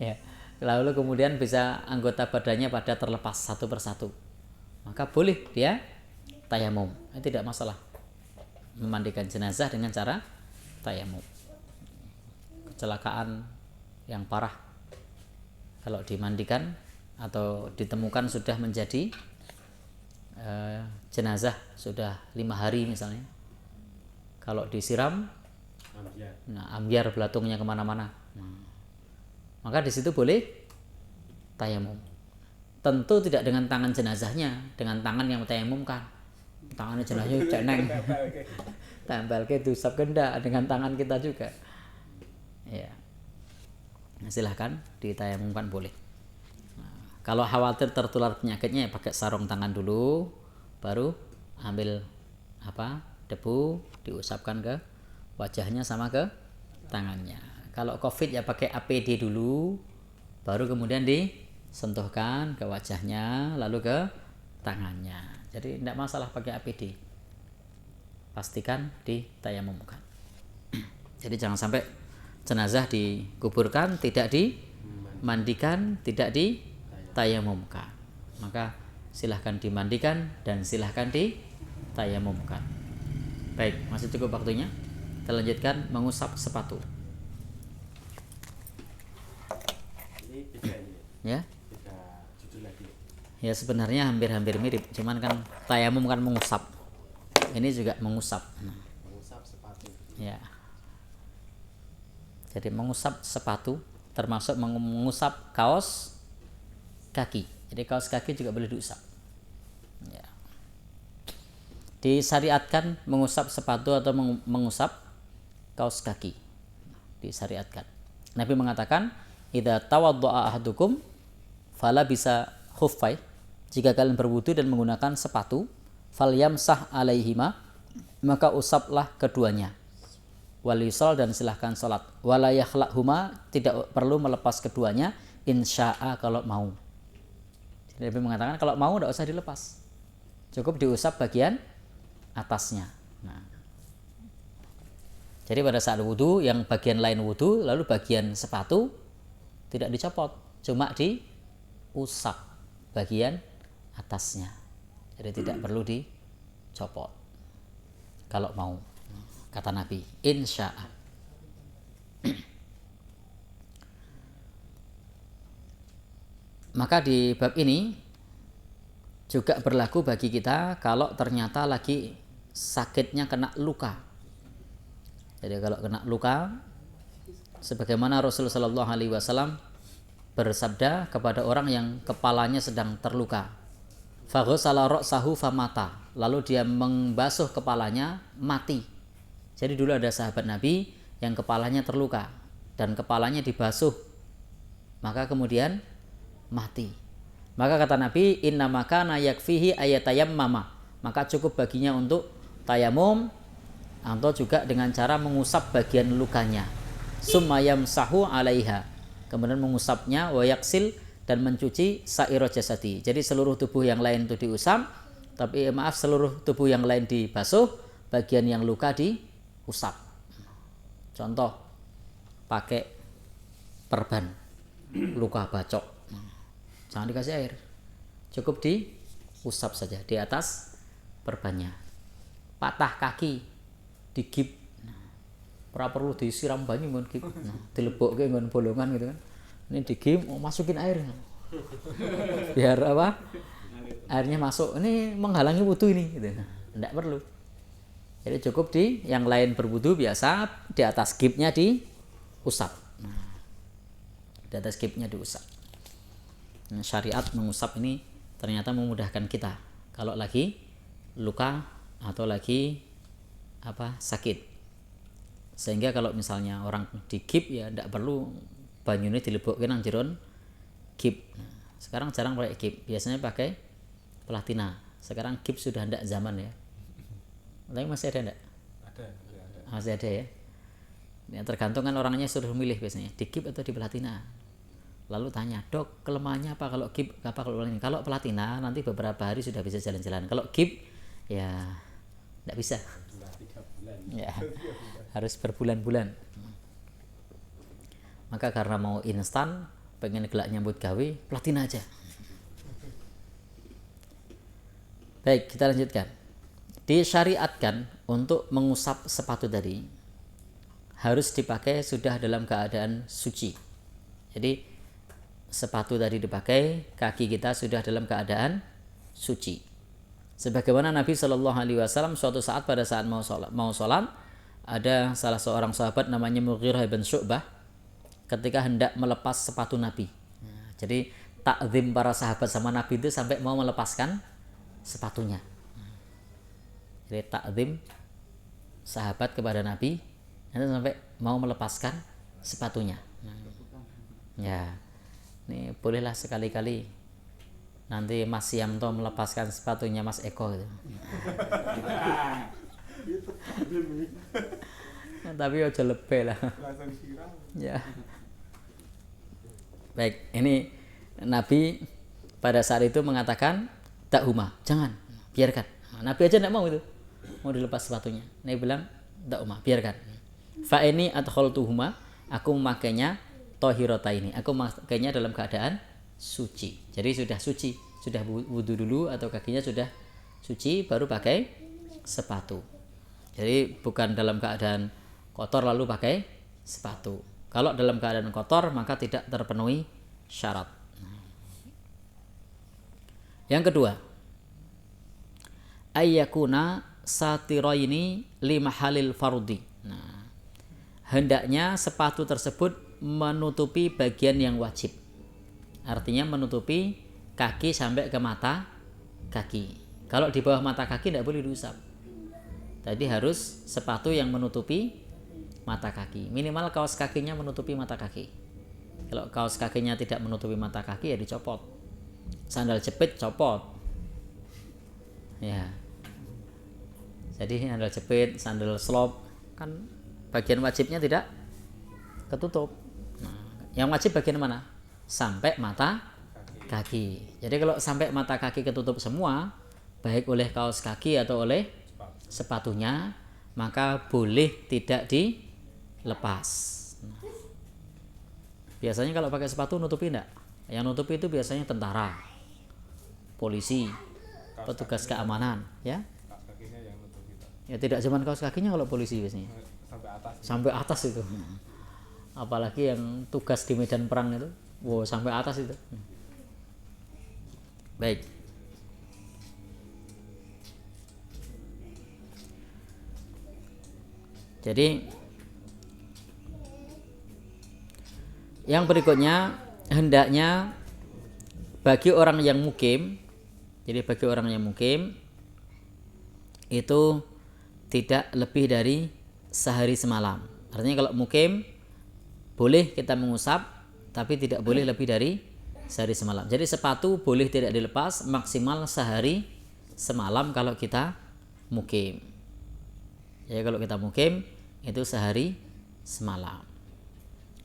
Ya. Lalu kemudian bisa anggota badannya pada terlepas satu persatu. Maka boleh dia tayamum. Tidak masalah. Memandikan jenazah dengan cara tayamum. Kecelakaan yang parah kalau dimandikan atau ditemukan sudah menjadi jenazah sudah 5 hari misalnya, kalau disiram ambyar belatungnya kemana-mana, maka di situ boleh tayamum. Tentu tidak dengan tangan jenazahnya, dengan tangan yang tayamumkan. Tangannya jenazahnya ceneng tempel ke dusap genda dengan tangan kita juga. Ya, silahkan ditayamumkan boleh. Kalau khawatir tertular penyakitnya ya pakai sarung tangan dulu, baru ambil debu diusapkan ke wajahnya sama ke tangannya. Kalau Covid ya pakai APD dulu, baru kemudian disentuhkan ke wajahnya lalu ke tangannya. Jadi tidak masalah pakai APD. Pastikan ditayamumkan. Jadi jangan sampai jenazah dikuburkan tidak dimandikan, tidak ditayamumkan. Maka silahkan dimandikan dan silahkan ditayamumkan. Baik, masih cukup waktunya. Kita lanjutkan mengusap sepatu. Ini beda ini. Ya. Beda judul lagi. Ya sebenarnya hampir-hampir mirip, cuman kan tayamum kan mengusap. Ini juga mengusap. Mengusap sepatu. Ya. Jadi mengusap sepatu termasuk mengusap kaos kaki. Jadi kaos kaki juga boleh diusap. Ya. Disyariatkan mengusap sepatu atau mengusap kaos kaki. Disyariatkan. Nabi mengatakan, "Idza tawaddaa ahadukum fala bisa khuffai." Jika kalian berwudu dan menggunakan sepatu, falyamsah alaihima, maka usaplah keduanya. Walisol, dan silahkan sholat. Wala yakhla'huma, tidak perlu melepas keduanya, insya'a, kalau mau. Jadi Nabi mengatakan kalau mau tidak usah dilepas, cukup diusap bagian atasnya. Nah, jadi pada saat wudu, yang bagian lain wudu, lalu bagian sepatu tidak dicopot, cuma diusap bagian atasnya. Jadi tidak perlu dicopot kalau mau, kata Nabi, insya'a. Maka di bab ini juga berlaku bagi kita kalau ternyata lagi sakitnya kena luka. Jadi kalau kena luka, sebagaimana Rasulullah Shallallahu Alaihi Wasallam bersabda kepada orang yang kepalanya sedang terluka, faghsala ra'sahu famata, lalu dia membasuh kepalanya, mati. Jadi dulu ada sahabat Nabi yang kepalanya terluka dan kepalanya dibasuh, maka kemudian mati. Maka kata Nabi, inna makana yakfihi ayatayammama, maka cukup baginya untuk tayamum atau juga dengan cara mengusap bagian lukanya, summa yamsahu alaiha, kemudian mengusapnya, wa yaksil, dan mencuci sairo jasadi. Jadi seluruh tubuh yang lain itu diusap, tapi seluruh tubuh yang lain dibasuh, bagian yang luka diusap. Contoh, pakai perban luka bacok, jangan dikasih air, cukup diusap saja di atas perbannya. Patah kaki, digip, ora perlu disiram banyu ngon gip, dilebokke ngon bolongan gitu kan. Ini digip, masukin air, biar apa? Airnya masuk. Ini menghalangi wudu ini, gitu. Tidak perlu. Jadi cukup yang lain berwudu biasa, di atas gipnya diusap. Di atas gipnya diusap. Syariat mengusap ini ternyata memudahkan kita kalau lagi luka atau lagi sakit, sehingga kalau misalnya orang digip ya tidak perlu banyune dilebokke nang jeron gip. Sekarang jarang pakai gip, biasanya pakai platina. Sekarang gip sudah tidak zaman ya, tapi masih ada enggak? Ada. Masih ada ya. Ya tergantung kan orangnya suruh milih biasanya di gip atau di platina. Lalu tanya, dok, kelemahannya apa kalau gip, apa kalau platina? Kalau platina nanti beberapa hari sudah bisa jalan-jalan. Kalau gip ya tidak bisa. 3 bulan. Ya, harus berbulan-bulan. Maka karena mau instan, pengen gelak nyambut gawe, platina aja. Baik, kita lanjutkan. Disyariatkan untuk mengusap sepatu tadi harus dipakai sudah dalam keadaan suci. Jadi sepatu tadi dipakai, kaki kita sudah dalam keadaan suci. Sebagaimana Nabi Shallallahu Alaihi Wasallam suatu saat pada saat mau sholat, ada salah seorang sahabat namanya Mughirah bin Syu'bah ketika hendak melepas sepatu Nabi. Jadi takzim para sahabat sama Nabi itu sampai mau melepaskan sepatunya. Jadi takzim sahabat kepada Nabi itu sampai mau melepaskan sepatunya. Ya, ini bolehlah sekali-kali nanti Mas Yamto melepaskan sepatunya Mas Eko gitu. Nah, tapi aja lebih lah. Langsung siram. Ya. Baik, ini Nabi pada saat itu mengatakan dakhuma, jangan, biarkan. Nah, Nabi aja tidak mau itu, mau dilepas sepatunya. Nabi bilang dakhuma, biarkan. Fa ini adkhaltuhuma, aku memakainya tohirota ini, aku memakainya dalam keadaan suci. Jadi sudah suci, sudah wudu dulu atau kakinya sudah suci baru pakai sepatu. Jadi bukan dalam keadaan kotor lalu pakai sepatu. Kalau dalam keadaan kotor maka tidak terpenuhi syarat. Yang kedua, ayyakuna satiraini limahalil fardi. Nah, hendaknya sepatu tersebut menutupi bagian yang wajib. Artinya menutupi kaki sampai ke mata kaki. Kalau di bawah mata kaki tidak boleh diusap. Tadi harus sepatu yang menutupi mata kaki. Minimal kaos kakinya menutupi mata kaki. Kalau kaos kakinya tidak menutupi mata kaki ya dicopot. Sandal jepit copot. Ya. Jadi sandal jepit, sandal slop kan bagian wajibnya tidak ketutup. Nah, yang wajib bagian mana? Sampai mata kaki. Jadi kalau sampai mata kaki ketutup semua, baik oleh kaos kaki atau oleh sepatunya, maka boleh tidak dilepas. Nah, biasanya kalau pakai sepatu nutupi enggak? Yang nutupi itu biasanya tentara, polisi, petugas keamanan, ya. Kakinya yang nutup kita. Ya tidak cuma kaos kakinya kalau polisi biasanya. Sampai atas. Sampai atas itu. Apalagi yang tugas di medan perang itu, wow, sampai atas itu. Baik. Jadi yang berikutnya hendaknya bagi orang yang mukim, jadi bagi orang yang mukim itu tidak lebih dari sehari semalam. Artinya kalau mukim boleh kita mengusap, tapi tidak boleh lebih dari sehari semalam. Jadi sepatu boleh tidak dilepas maksimal sehari semalam kalau kita mukim. Ya kalau kita mukim itu sehari semalam.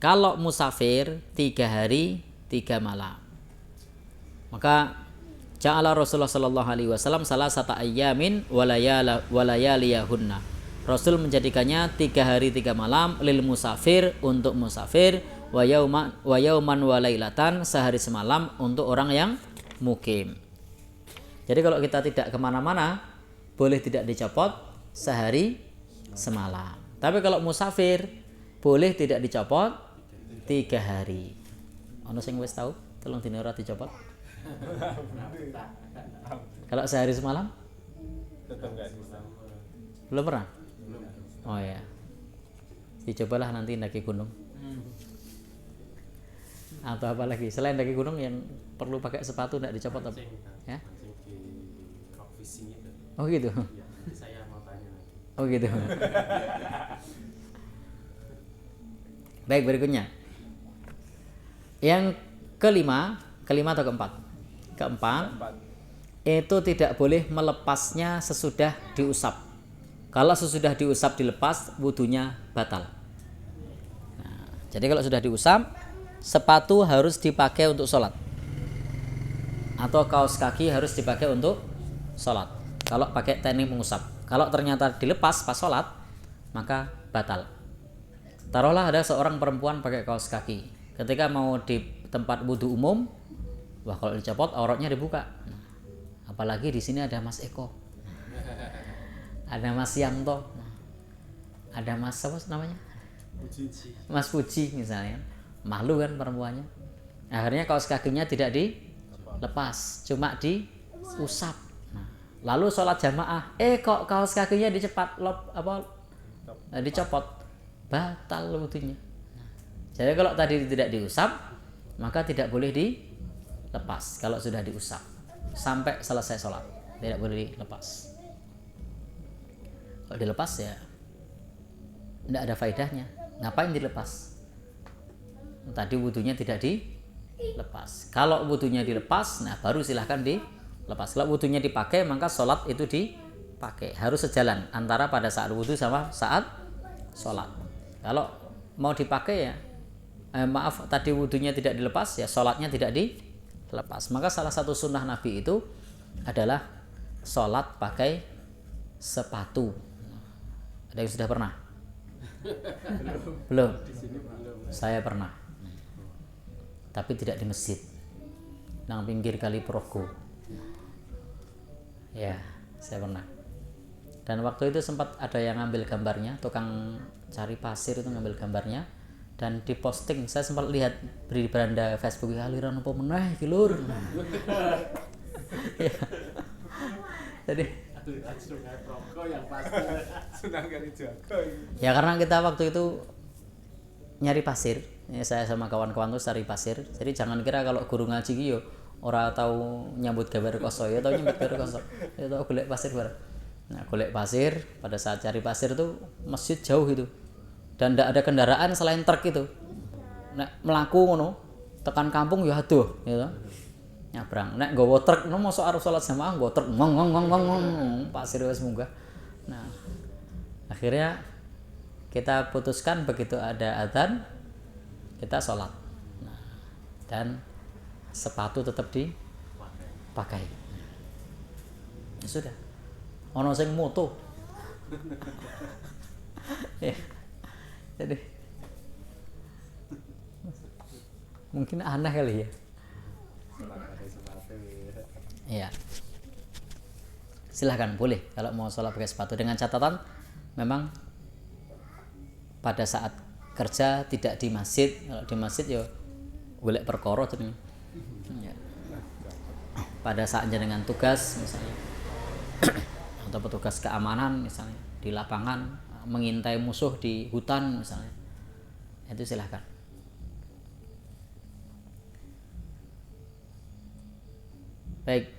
Kalau musafir 3 hari 3 malam. Maka ja'ala Rasulullah sallallahu alaihi wasallam salasata ayyamin walayaliyahunna. Rasul menjadikannya 3 hari 3 malam lil musafir untuk musafir wa yauman wa lailatan sehari semalam untuk orang yang mukim. Jadi kalau kita tidak kemana-mana boleh tidak dicopot sehari semalam. Tapi kalau musafir boleh tidak dicopot 3 hari. Ono sing wis tahu tolong dina ora dicopot. Kalau sehari semalam Tetap enggak bisa. belum pernah. Oh ya, dicobalah nanti daki gunung. Atau apa lagi selain daki gunung yang perlu pakai sepatu tidak dicopot apa? Ya? Oh gitu. Saya mau tanya. Oh gitu. Baik, berikutnya. Yang kelima atau keempat? Keempat, itu tidak boleh melepasnya sesudah diusap. Kalau sesudah diusap dilepas, wudunya batal. Nah, jadi kalau sudah diusap, sepatu harus dipakai untuk sholat, atau kaos kaki harus dipakai untuk sholat. Kalau pakai teknik mengusap, kalau ternyata dilepas pas sholat, maka batal. Taruhlah ada seorang perempuan pakai kaos kaki, ketika mau di tempat wudhu umum, wah kalau dicopot auratnya dibuka. Nah, apalagi di sini ada Mas Eko, ada Mas Yanto, ada Mas apa namanya, Mas Puji misalnya, malu kan perempuannya. Akhirnya kaos kakinya tidak dilepas, cuma diusap. Nah, lalu sholat jamaah, kok kaos kakinya dicopot, batal wudhunya. Jadi kalau tadi tidak diusap, maka tidak boleh dilepas. Kalau sudah diusap sampai selesai sholat, tidak boleh dilepas. Kalau dilepas ya tidak ada faedahnya. Ngapain dilepas? Tadi wudhunya tidak dilepas. Kalau wudhunya dilepas, nah baru silahkan dilepas. Kalau wudhunya dipakai, maka sholat itu dipakai. Harus sejalan antara pada saat wudhu sama saat sholat. Kalau mau dipakai ya, tadi wudhunya tidak dilepas, ya sholatnya tidak dilepas. Maka salah satu sunnah Nabi itu adalah sholat pakai sepatu. Ada yang sudah pernah? Belum? Saya pernah, tapi tidak di masjid, nang pinggir kali Progo. Ya, saya pernah. Dan waktu itu sempat ada yang ngambil gambarnya, tukang cari pasir itu ngambil gambarnya dan diposting. Saya sempat lihat di beranda Facebook, aliran apa meneh iki lur. Ya. Jadi Sunan Kalijaga. ya karena kita waktu itu nyari pasir Ini saya sama kawan-kawan tuh cari pasir. Jadi jangan kira kalau guru ngaji ki yo ora tahu nyambut gawe rekoso, ya tahu nyambut gawe rekoso. Ya tahu golek pasir bareng. Nah, golek pasir, pada saat cari pasir tuh masjid jauh itu. Dan tidak ada kendaraan selain truk itu. Nek melaku ngono, tekan kampung ya aduh, gitu. Nyabrang. Nek nggawa truk ngono mosok arep salat jamaah nggawa truk ngong pasir wis munggah. Nah, akhirnya kita putuskan begitu ada adzan kita sholat. Nah, dan sepatu tetap dipakai. Ya sudah. Ono sing moto. Ya. Jadi mungkin aneh kali ya. Iya. Silahkan boleh kalau mau sholat pakai sepatu dengan catatan memang pada saat kerja tidak di masjid. Kalau di masjid ya golek perkara jenenge. Ya. Pada saat jenengan tugas misalnya atau petugas keamanan misalnya di lapangan mengintai musuh di hutan misalnya. Itu silahkan. Baik,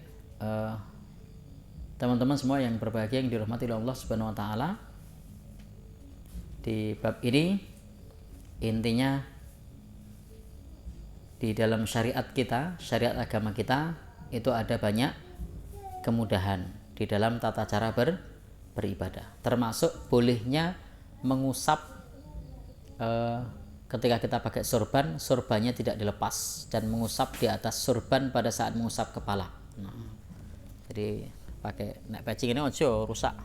teman-teman semua yang berbahagia yang dirahmati oleh Allah Subhanahu wa taala. Di bab ini intinya di dalam syariat kita, syariat agama kita itu ada banyak kemudahan di dalam tata cara beribadah. Termasuk bolehnya mengusap ketika kita pakai sorban, sorbannya tidak dilepas dan mengusap di atas sorban pada saat mengusap kepala. Nah, jadi pakai nek peci ini ojo rusak.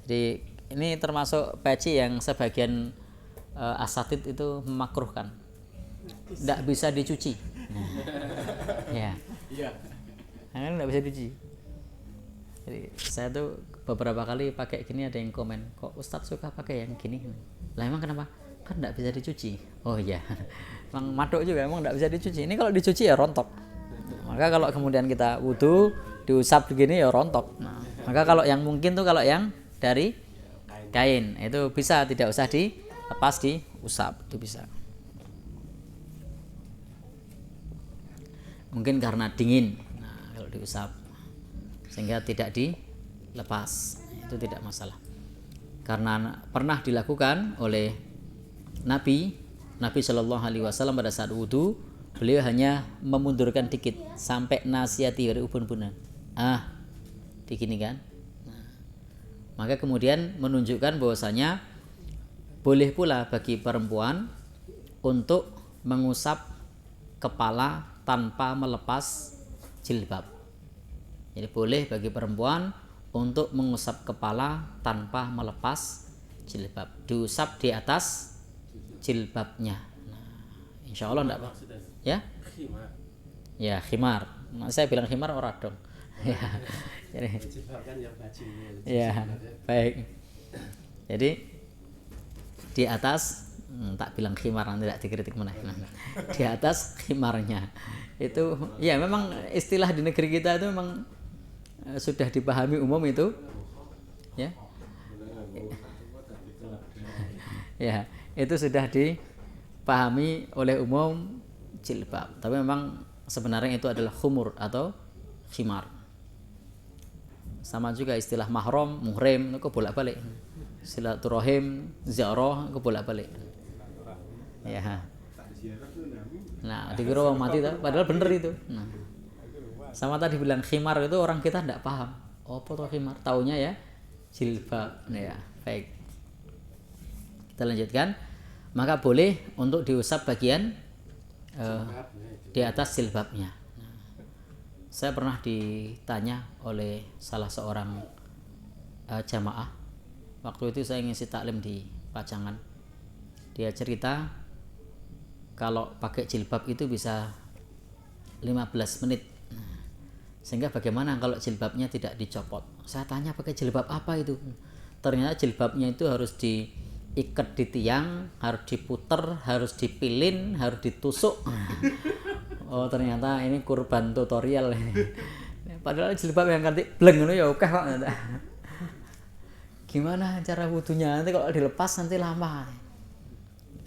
Jadi ini termasuk peci yang sebagian asatid itu memakruhkan, tidak bisa dicuci. Ya, tidak bisa dicuci. Jadi saya tuh beberapa kali pakai gini ada yang komen, kok Ustadz suka pakai yang gini? Lah emang kenapa? Kan tidak bisa dicuci. Oh iya, emang madok juga emang tidak bisa dicuci. Ini kalau dicuci ya rontok. Maka kalau kemudian kita wudu diusap begini ya rontok. Nah, maka kalau yang mungkin tuh kalau yang dari kain itu bisa tidak usah dilepas diusap, itu bisa. Mungkin karena dingin, nah, kalau diusap sehingga tidak dilepas itu tidak masalah. Karena pernah dilakukan oleh Nabi Shallallahu Alaihi Wasallam pada saat wudu, beliau hanya memundurkan dikit sampai nasiati dari ubun-ubunan. Digini kan. Maka kemudian menunjukkan bahwasanya boleh pula bagi perempuan untuk mengusap kepala tanpa melepas jilbab. Jadi boleh bagi perempuan untuk mengusap kepala tanpa melepas jilbab. Diusap di atas jilbabnya. Nah, insya Allah enggak apa. Ya? Ya, khimar. Nah, saya bilang khimar ora dong. Ya. Jadi ya, baik. Jadi di atas tak bilang khimar nanti tidak dikritik mana. Di atas khimarnya itu ya memang istilah di negeri kita itu memang sudah dipahami umum itu ya. Ya, itu sudah dipahami oleh umum jilbab. Tapi memang sebenarnya itu adalah khumur atau khimar. Sama juga istilah mahram, muhrim itu bolak-balik. Silaturahim, ziarah itu bolak-balik. Ya. Nah, dikira orang mati padahal bener itu. Nah. Sama tadi bilang khimar itu orang kita tidak paham. Apa tuh khimar? Taunya ya jilbab. Ya, baik. Kita lanjutkan. Maka boleh untuk diusap bagian di atas jilbabnya. Saya pernah ditanya oleh salah seorang jamaah. Waktu itu saya ngisi taklim di Pacangan. Dia cerita kalau pakai jilbab itu bisa 15 menit. Sehingga bagaimana kalau jilbabnya tidak dicopot? Saya tanya pakai jilbab apa itu? Ternyata jilbabnya itu harus diikat di tiang, harus diputer, harus dipilin, harus ditusuk. Oh ternyata ini kurban tutorial. Padahal jilbab yang ganti bleng itu ya oke kok. Gimana cara wudunya nanti kalau dilepas nanti lama.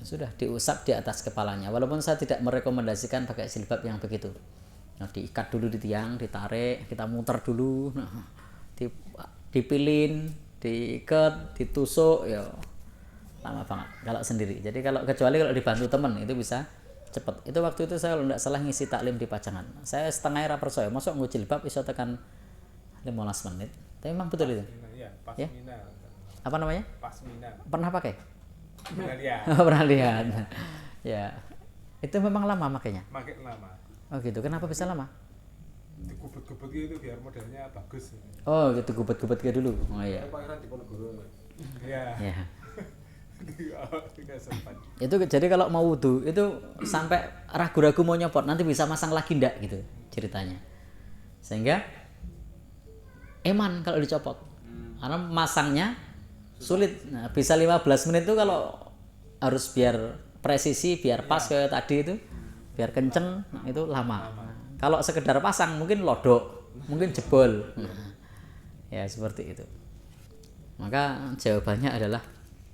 sudah diusap di atas kepalanya. Walaupun saya tidak merekomendasikan pakai jilbab yang begitu. Nah, diikat dulu di tiang, ditarik, kita muter dulu, nah, dipilin, diikat, ditusuk, ya lama banget kalau sendiri. Jadi kecuali kalau dibantu teman itu bisa cepet. Itu waktu itu saya kalau tidak salah ngisi taklim di Pajangan. Saya setengah era percaya, masuk nggak jilbab bisa tekan 15 menit. Tapi memang betul itu. Iya, Ya? pasmina. Apa namanya? Pasmina. Pernah pakai? Pernah lihat. Pernah lihat. Ya, itu memang lama makanya. Makin lama. Oh gitu. Kenapa bisa lama? Digubet-gubet gitu biar modelnya bagus. Oh gitu, gubet-gubet kayak dulu. Oh iya. Pangeran Diponegoro. Iya. Ya. Tidak sempat. Itu jadi kalau mau wudhu itu sampai ragu-ragu mau nyopot nanti bisa masang lagi ndak gitu ceritanya. Sehingga eman kalau dicopot. Karena masangnya sulit. Nah, bisa 15 menit itu kalau harus biar presisi, biar pas kayak tadi itu, biar kenceng, nah, itu lama. Kalau sekedar pasang mungkin lodok, mungkin jebol. Ya seperti itu. Maka jawabannya adalah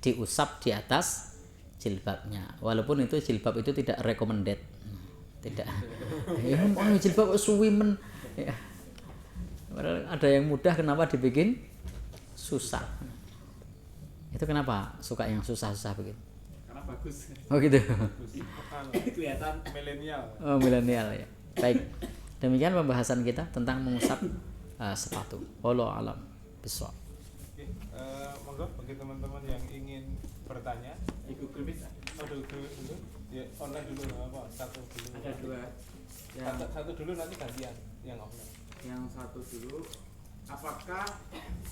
diusap di atas jilbabnya. Walaupun itu jilbab itu tidak recommended. Tidak. Ya jilbab suwimen. Ya. Padahal ada yang mudah, kenapa dibikin susah? Itu kenapa suka yang susah-susah begitu? Karena bagus. Oh gitu. Kelihatan Milenial. Oh milenial ya. Baik. Demikian pembahasan kita tentang mengusap sepatu. Wallahu alam bishawab. Oke, monggo bagi teman-teman yang ingin bertanya, ikut klinik. dulu. Ya, online dulu nggak apa? Satu dulu. Ada dua. Satu dulu nanti gantian yang offline. Yang satu dulu, apakah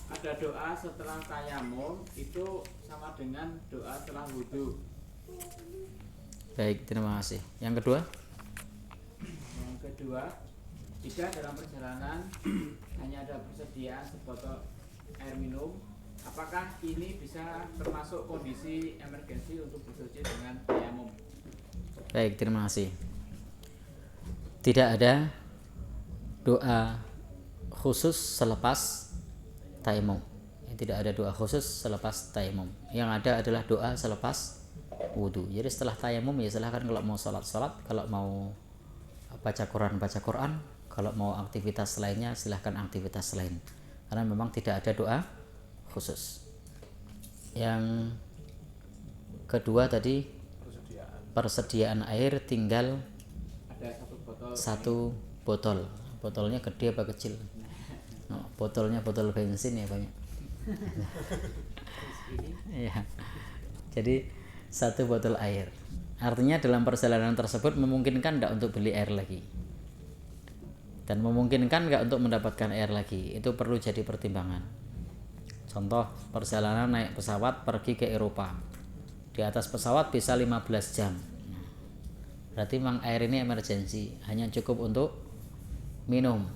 ada doa setelah tayamum itu sama dengan doa setelah wudhu? Baik, terima kasih. Yang kedua? Yang kedua, jika dalam perjalanan hanya ada persediaan sebotol air minum, apakah ini bisa termasuk kondisi emergensi untuk bersuci dengan tayamum? Baik, terima kasih. Tidak ada doa khusus selepas tayamum. Tidak ada doa khusus selepas tayamum. Yang ada adalah doa selepas wudhu. Jadi setelah tayamum ya silahkan kalau mau sholat, kalau mau baca Quran, kalau mau aktivitas lainnya silahkan aktivitas lain. Karena memang tidak ada doa khusus. Yang kedua tadi persediaan air tinggal Ada satu botol. satu botol. Botolnya gede apa kecil? Oh, botolnya botol bensin ya banyak. Ya. Jadi satu botol air. Artinya dalam perjalanan tersebut memungkinkan enggak untuk beli air lagi. Dan memungkinkan enggak untuk mendapatkan air lagi. Itu perlu jadi pertimbangan. Contoh perjalanan naik pesawat pergi ke Eropa. Di atas pesawat bisa 15 jam. Berarti memang air ini emergensi, hanya cukup untuk minum.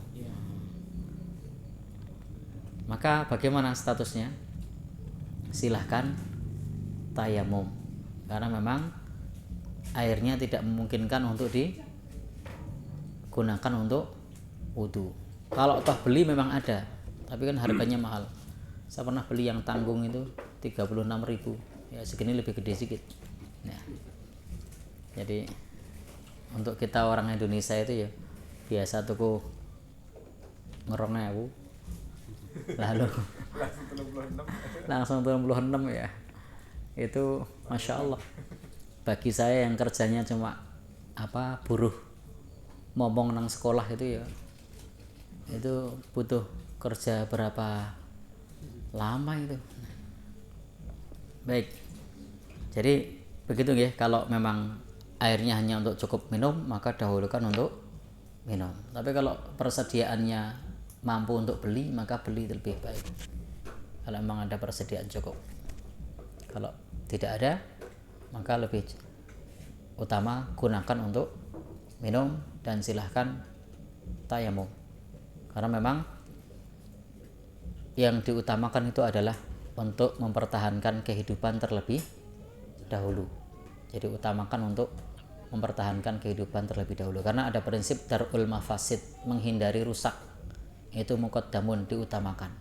Maka bagaimana statusnya? Silahkan tayamum. Karena memang airnya tidak memungkinkan untuk digunakan untuk wudhu. Kalau toh beli memang ada, tapi kan harganya mahal. Saya pernah beli yang tanggung itu 36.000. Ya segini lebih gede sedikit. Ya. Jadi untuk kita orang Indonesia itu ya biasa tuku ngerong lalu langsung 36 ya. Itu masya Allah. Bagi saya yang kerjanya cuma buruh momong nang sekolah itu ya, itu butuh kerja berapa lama itu. Baik, jadi begitu ya. Kalau memang airnya hanya untuk cukup minum, maka dahulukan untuk minum. Tapi kalau persediaannya mampu untuk beli, maka beli lebih baik. Kalau memang ada persediaan cukup. Kalau tidak ada, maka lebih utama gunakan untuk minum dan silahkan tayamum. Karena memang yang diutamakan itu adalah untuk mempertahankan kehidupan terlebih dahulu. Jadi utamakan untuk mempertahankan kehidupan terlebih dahulu. Karena ada prinsip darul mafasid, menghindari rusak. Itu muqaddamun, diutamakan.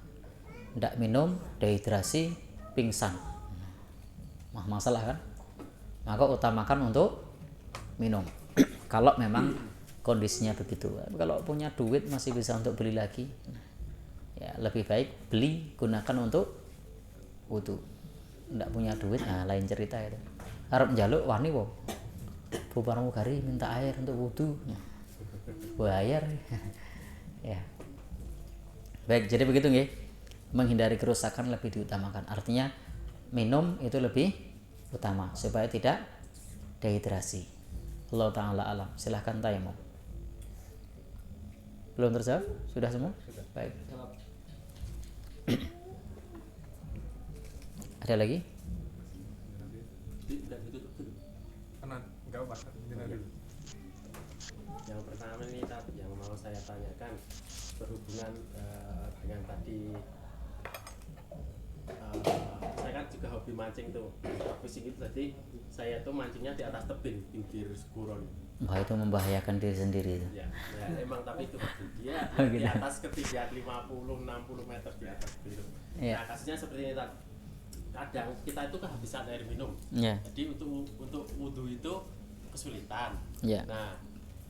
Tidak minum, dehidrasi, pingsan. Masalah kan? maka utamakan untuk minum. Kalau memang kondisinya begitu. Kalau punya duit masih bisa untuk beli lagi, ya lebih baik beli, gunakan untuk wudu. Nggak punya duit, nah lain cerita itu. Harap njaluk wani wo. Bu pramugari minta air untuk wudu. Bayar. Ya. Baik, jadi begitu nggih. Menghindari kerusakan lebih diutamakan. Artinya minum itu lebih utama supaya tidak dehidrasi. Allah taala alam. Silahkan tayamum. Belum terjawab? Sudah semua? Sudah. Baik. Ada lagi? Tidak ditutup dulu. Karena enggak apa-apa, jangan dulu. Yang pertama ini tadi yang mau saya tanyakan berhubungan dengan tadi saya kan juga hobi mancing tuh. Fishing itu tadi saya tuh mancingnya di atas tebing pinggir Seguron. Wah, itu membahayakan diri sendiri itu. Ya emang tapi itu hobi dia Oh, di gitu. atas ketinggian 50-60 meter di atas gitu. Iya. Nah kasusnya seperti ini tadi. Kadang kita itu kehabisan air minum. Ya. Jadi untuk wudhu itu kesulitan. Ya. Nah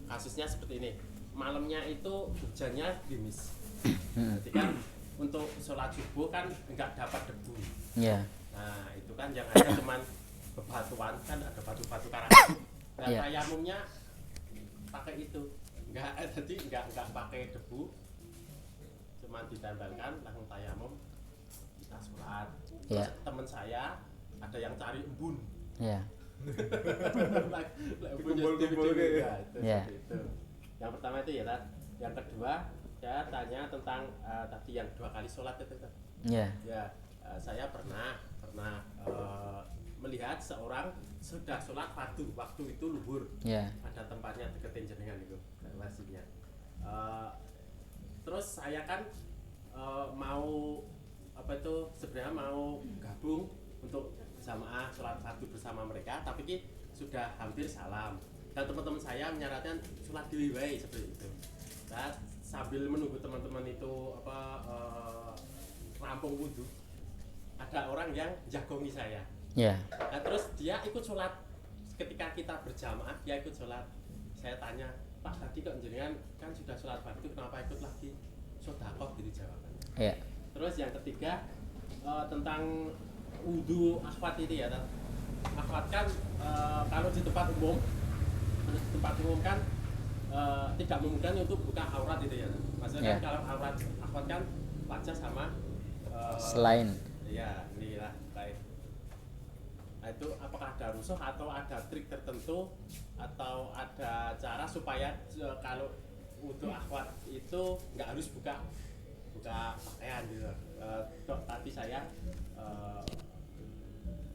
kasusnya seperti ini. Malamnya itu hujannya gerimis. Jadi kan untuk sholat subuh kan nggak dapat debu. Ya. Nah itu kan yang ada cuman bebatuan, kan ada batu-batu karang. Nah Iya. tayamumnya pakai itu, jadi nggak pakai debu, cuman ditempelkan langsung tayamum kita sholat. Iya. Terus teman saya ada yang cari embun. Ya. Kumpul-kumpul gitu. Ya, itu, Iya. seperti itu. Yang pertama itu ya Tat. Yang kedua saya tanya tentang tadi yang 2 kali sholat itu Tat. Ya. Ya, saya pernah melihat seorang sudah sholat fardu waktu itu luhur. Ya. Ada tempatnya deketin jenengan itu lokasinya. Terus saya kan mau apa itu sebenarnya mau gabung untuk jamaah sholat fardu bersama mereka, tapi ki sudah hampir salam. Dan teman-teman saya menyarankan sholat diri wae seperti itu. Nah, sambil menunggu teman-teman itu rampung wudhu, ada orang yang jagongi saya. Ya. Nah, terus dia ikut sholat. Ketika kita berjamaah, dia ikut sholat. Saya tanya, Pak tadi kok jenengan kan sudah sholat fardu, kenapa ikut lagi? Sodakoh gitu jawabannya. Ya. Terus yang ketiga tentang wudhu akhwat itu ya. Akhwat kan kalau di tempat umum kan tidak memungkinkan untuk buka aurat itu ya. Maksudnya Ya. kan kalau aurat akhwat kan wajah sama Selain. ya inilah lain. Nah, itu apakah ada rusuh atau ada trik tertentu atau ada cara supaya kalau wudhu akhwat itu nggak harus buka pakaian gitu. Tadi saya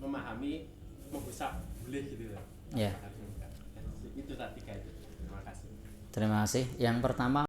memahami mengusap boleh gitu. Ya. Itu tadi kayak itu. Terima kasih. Terima kasih. Yang pertama